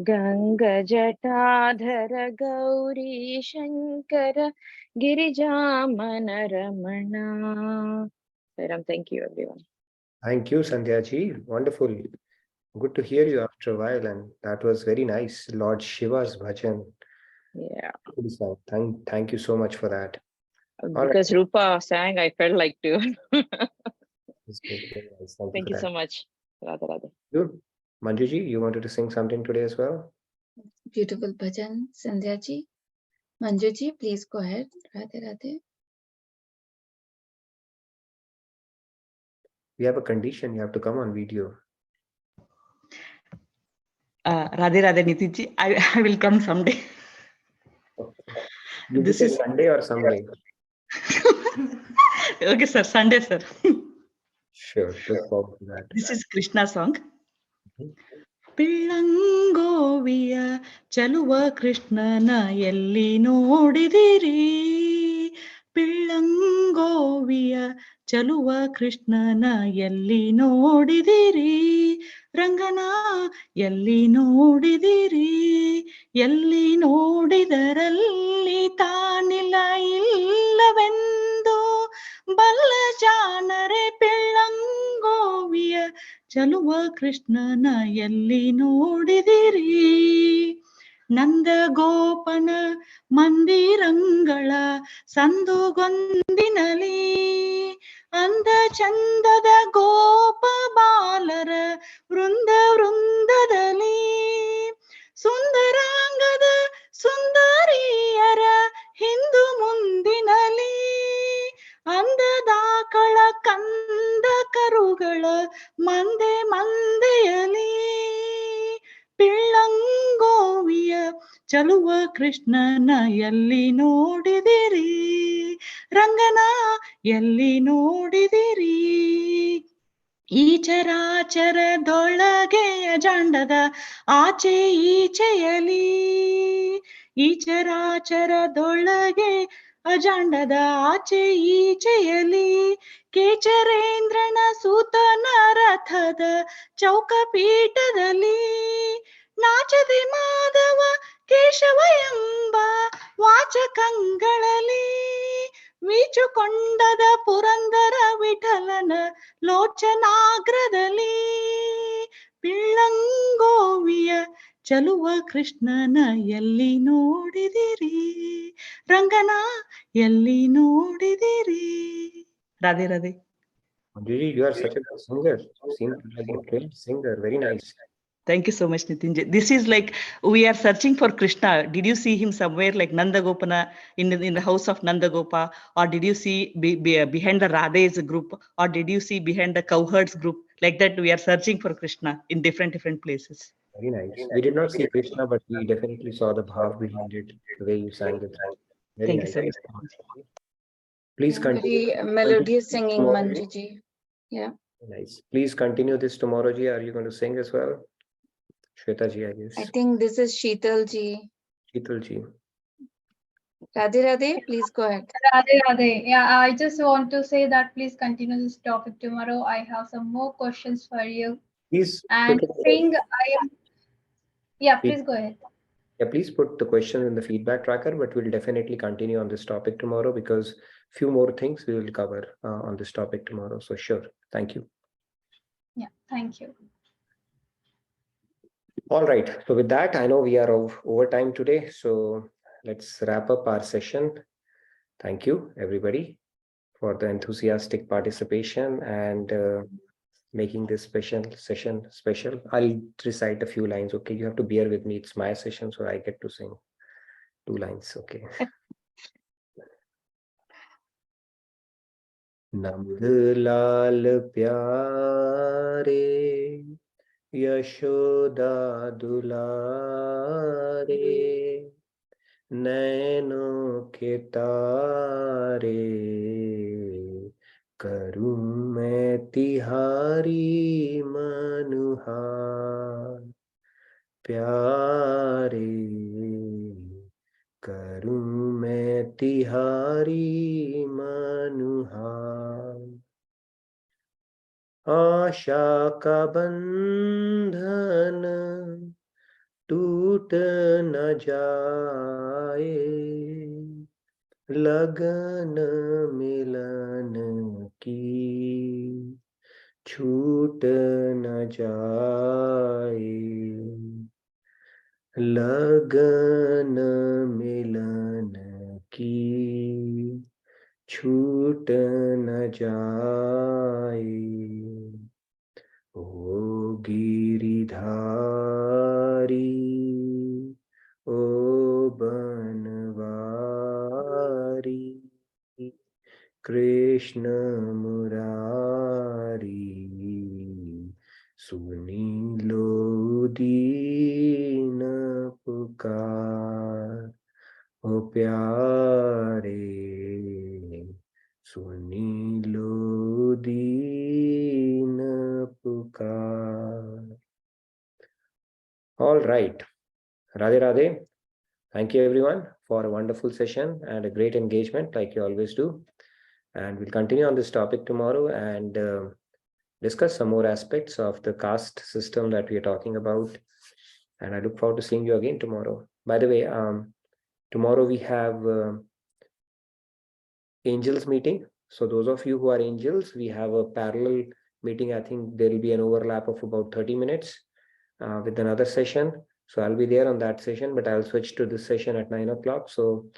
Ganga Jatadhara Gauri Shankara Girijamana Ramana. Thank you, everyone. Thank you, Sandhya ji. Wonderful. Good to hear you after a while, and that was very nice. Lord Shiva's bhajan. Yeah. Thank you so much for that. Because Rupa sang, I felt like to. It's good. Very nice. Thank you Thank for you that. so much. Radha Radha. Good. Manjuji, you wanted to sing something today as well? Beautiful bhajan, Sandhya ji. Manju ji, please go ahead. Radhe Radhe. We have a condition. You have to come on video. Radhe Radhe Nitinji, I will come someday. You This say is Sunday or someday? okay, sir. Sunday, sir. Sure. Look forward to that. This is Krishna song. ಪಿಳ್ಳಂಗೋವಿಯ ಚಲುವ ಕೃಷ್ಣನ ಎಲ್ಲಿ ನೋಡಿದಿರಿ ಪಿಳ್ಳಂಗೋವಿಯ ಚಲುವ ಕೃಷ್ಣನ ಎಲ್ಲಿ ನೋಡಿದಿರಿ ರಂಗನ ಎಲ್ಲಿ ನೋಡಿದಿರಿ ಎಲ್ಲಿ ನೋಡಿದರಲ್ಲಿ ತಾನಿಲ್ಲ ಇಲ್ಲವೆಂದು ಬಲ್ಲ ಜಾನರೆ ಪಿಳ್ಳಂಗೋವಿಯ ಚಲುವ ಕೃಷ್ಣನ ಎಲ್ಲಿ ನೋಡಿದಿರಿ ನಂದ ಗೋಪನ ಮಂದಿರಂಗಳ ಸಂದುಗೊಂದಿನಲಿ ಅಂದ ಚಂದದ ಗೋಪ ಬಾಲರ ವೃಂದ ವೃಂದದಲ್ಲಿ ಸುಂದರಾಂಗದ ಸುಂದರಿಯರ ಹಿಂದು ಮುಂದಿನಲಿ ಅಂದದಾಕಳ ಕಂದ ಕರುಗಳ ಮಂದೆ ಮಂದೆಯಲಿ ಪಿಳ್ಳಂಗೋವಿಯ ಚಲುವ ಕೃಷ್ಣನ ಎಲ್ಲಿ ನೋಡಿದಿರಿ ರಂಗನ ಎಲ್ಲಿ ನೋಡಿದಿರಿ ಈ ಚರಾಚರದೊಳಗೆ ಅಜಾಂಡದ ಆಚೆ ಈಚೆಯಲಿ ಈ ಚರಾಚರದೊಳಗೆ ಅಜಾಂಡದ ಆಚೆ ಈಚೆಯಲಿ ಕೇಚರೇಂದ್ರನ ಸೂತನ ರಥದ ಚೌಕಪೀಠದಲ್ಲಿ ನಾಚದೆ ಮಾಧವ ಕೇಶವ ಎಂಬ ವಾಚಕಂಗಳಲ್ಲಿ ವೀಚುಕೊಂಡದ ಪುರಂದರ ವಿಠಲನ ಲೋಚನಾಗ್ರದಲ್ಲಿ ಪಿಳ್ಳಂಗೋವಿಯ ಚಲುವ ಕೃಷ್ಣನ ಎಲ್ಲಿ ನೋಡಿದಿರಿ ರಂಗನ ಎಲ್ಲಿ ನೋಡಿದಿರಿ Radhe Radhe Manjuji, you are such a good singer. You seem like a trained singer. Very nice. Thank you so much, Nitinji. This is like we are searching for Krishna. Did you see him somewhere like Nanda Gopana in the house of Nanda Gopa? Or did you see behind the Radhe's group? Or did you see behind the cowherds group? Like that, we are searching for Krishna in different places. Very nice. We did not see Krishna, but we definitely saw the bhav behind it, the way you sang it. Very Thank nice. you so much. Please continue. Very melodious singing, Manju ji. Yeah. Nice. Please continue this tomorrow, ji. Are you going to sing as well? Shweta ji, I guess. I think this is Sheetal ji. Sheetal ji. Radhe Radhe, please go ahead. Radhe Radhe. Yeah, I just want to say that please continue this topic tomorrow. I have some more questions for you. Please. And saying I am. Yeah, please go ahead. Yeah, please put the questions in the feedback tracker, but we'll definitely continue on this topic tomorrow because few more things we will cover on this topic tomorrow. So sure. Thank you. Yeah, thank you. All right. So with that, I know we are over time today. So let's wrap up our session. Thank you, everybody, for the enthusiastic participation and making this session special. I'll recite a few lines. Okay, you have to bear with me. It's my session, so I get to sing 2 lines. Okay. Nand lal pyare Yashoda दुलारे नैनों के तारे करूं मैं तिहारी मनुहार प्यारे करूं मैं तिहारी मनुहार आशा का बंधन टूट न जाए लगन मिलन की छूट न जाए लगन मिलन की छूट न जाए। ओ गिरिधारी ओ बनवारी कृष्ण मुरारी सुनी लो दीन पुकार। ओ प्यारे सुनी लो दीन पुकार। All right. Radhe Radhe. Thank you everyone for a wonderful session and a great engagement like you always do. And we'll continue on this topic tomorrow and discuss some more aspects of the caste system that we are talking about. And I look forward to seeing you again tomorrow. By the way, tomorrow we have angels meeting. So those of you who are angels, we have a parallel meeting. I think there will be an overlap of about 30 minutes with another session. So I'll be there on that session, but I'll switch to this session at 9 o'clock. So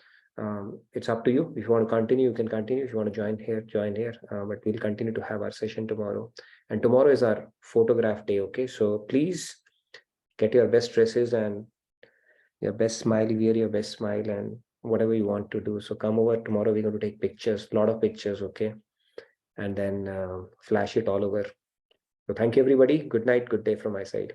it's up to you. If you want to continue, you can continue. If you want to join here, join here. But we'll continue to have our session tomorrow. And tomorrow is our photograph day. Okay. So please get your best dresses and your best smile, wear your best smile and whatever you want to do. So come over tomorrow. We're going to take pictures, a lot of pictures. Okay. And then flash it all over. So thank you, everybody. Good night. Good day from my side.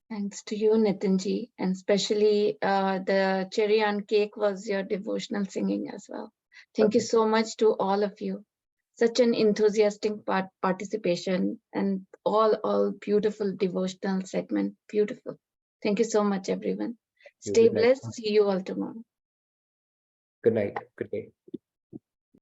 Thanks to you, Nitinji, and especially the cherry on cake was your devotional singing as well. Thank you so much to all of you. Such an enthusiastic participation and all beautiful devotional segment. Beautiful. Thank you so much, everyone. Stay blessed. See you all tomorrow. Good night. Good day.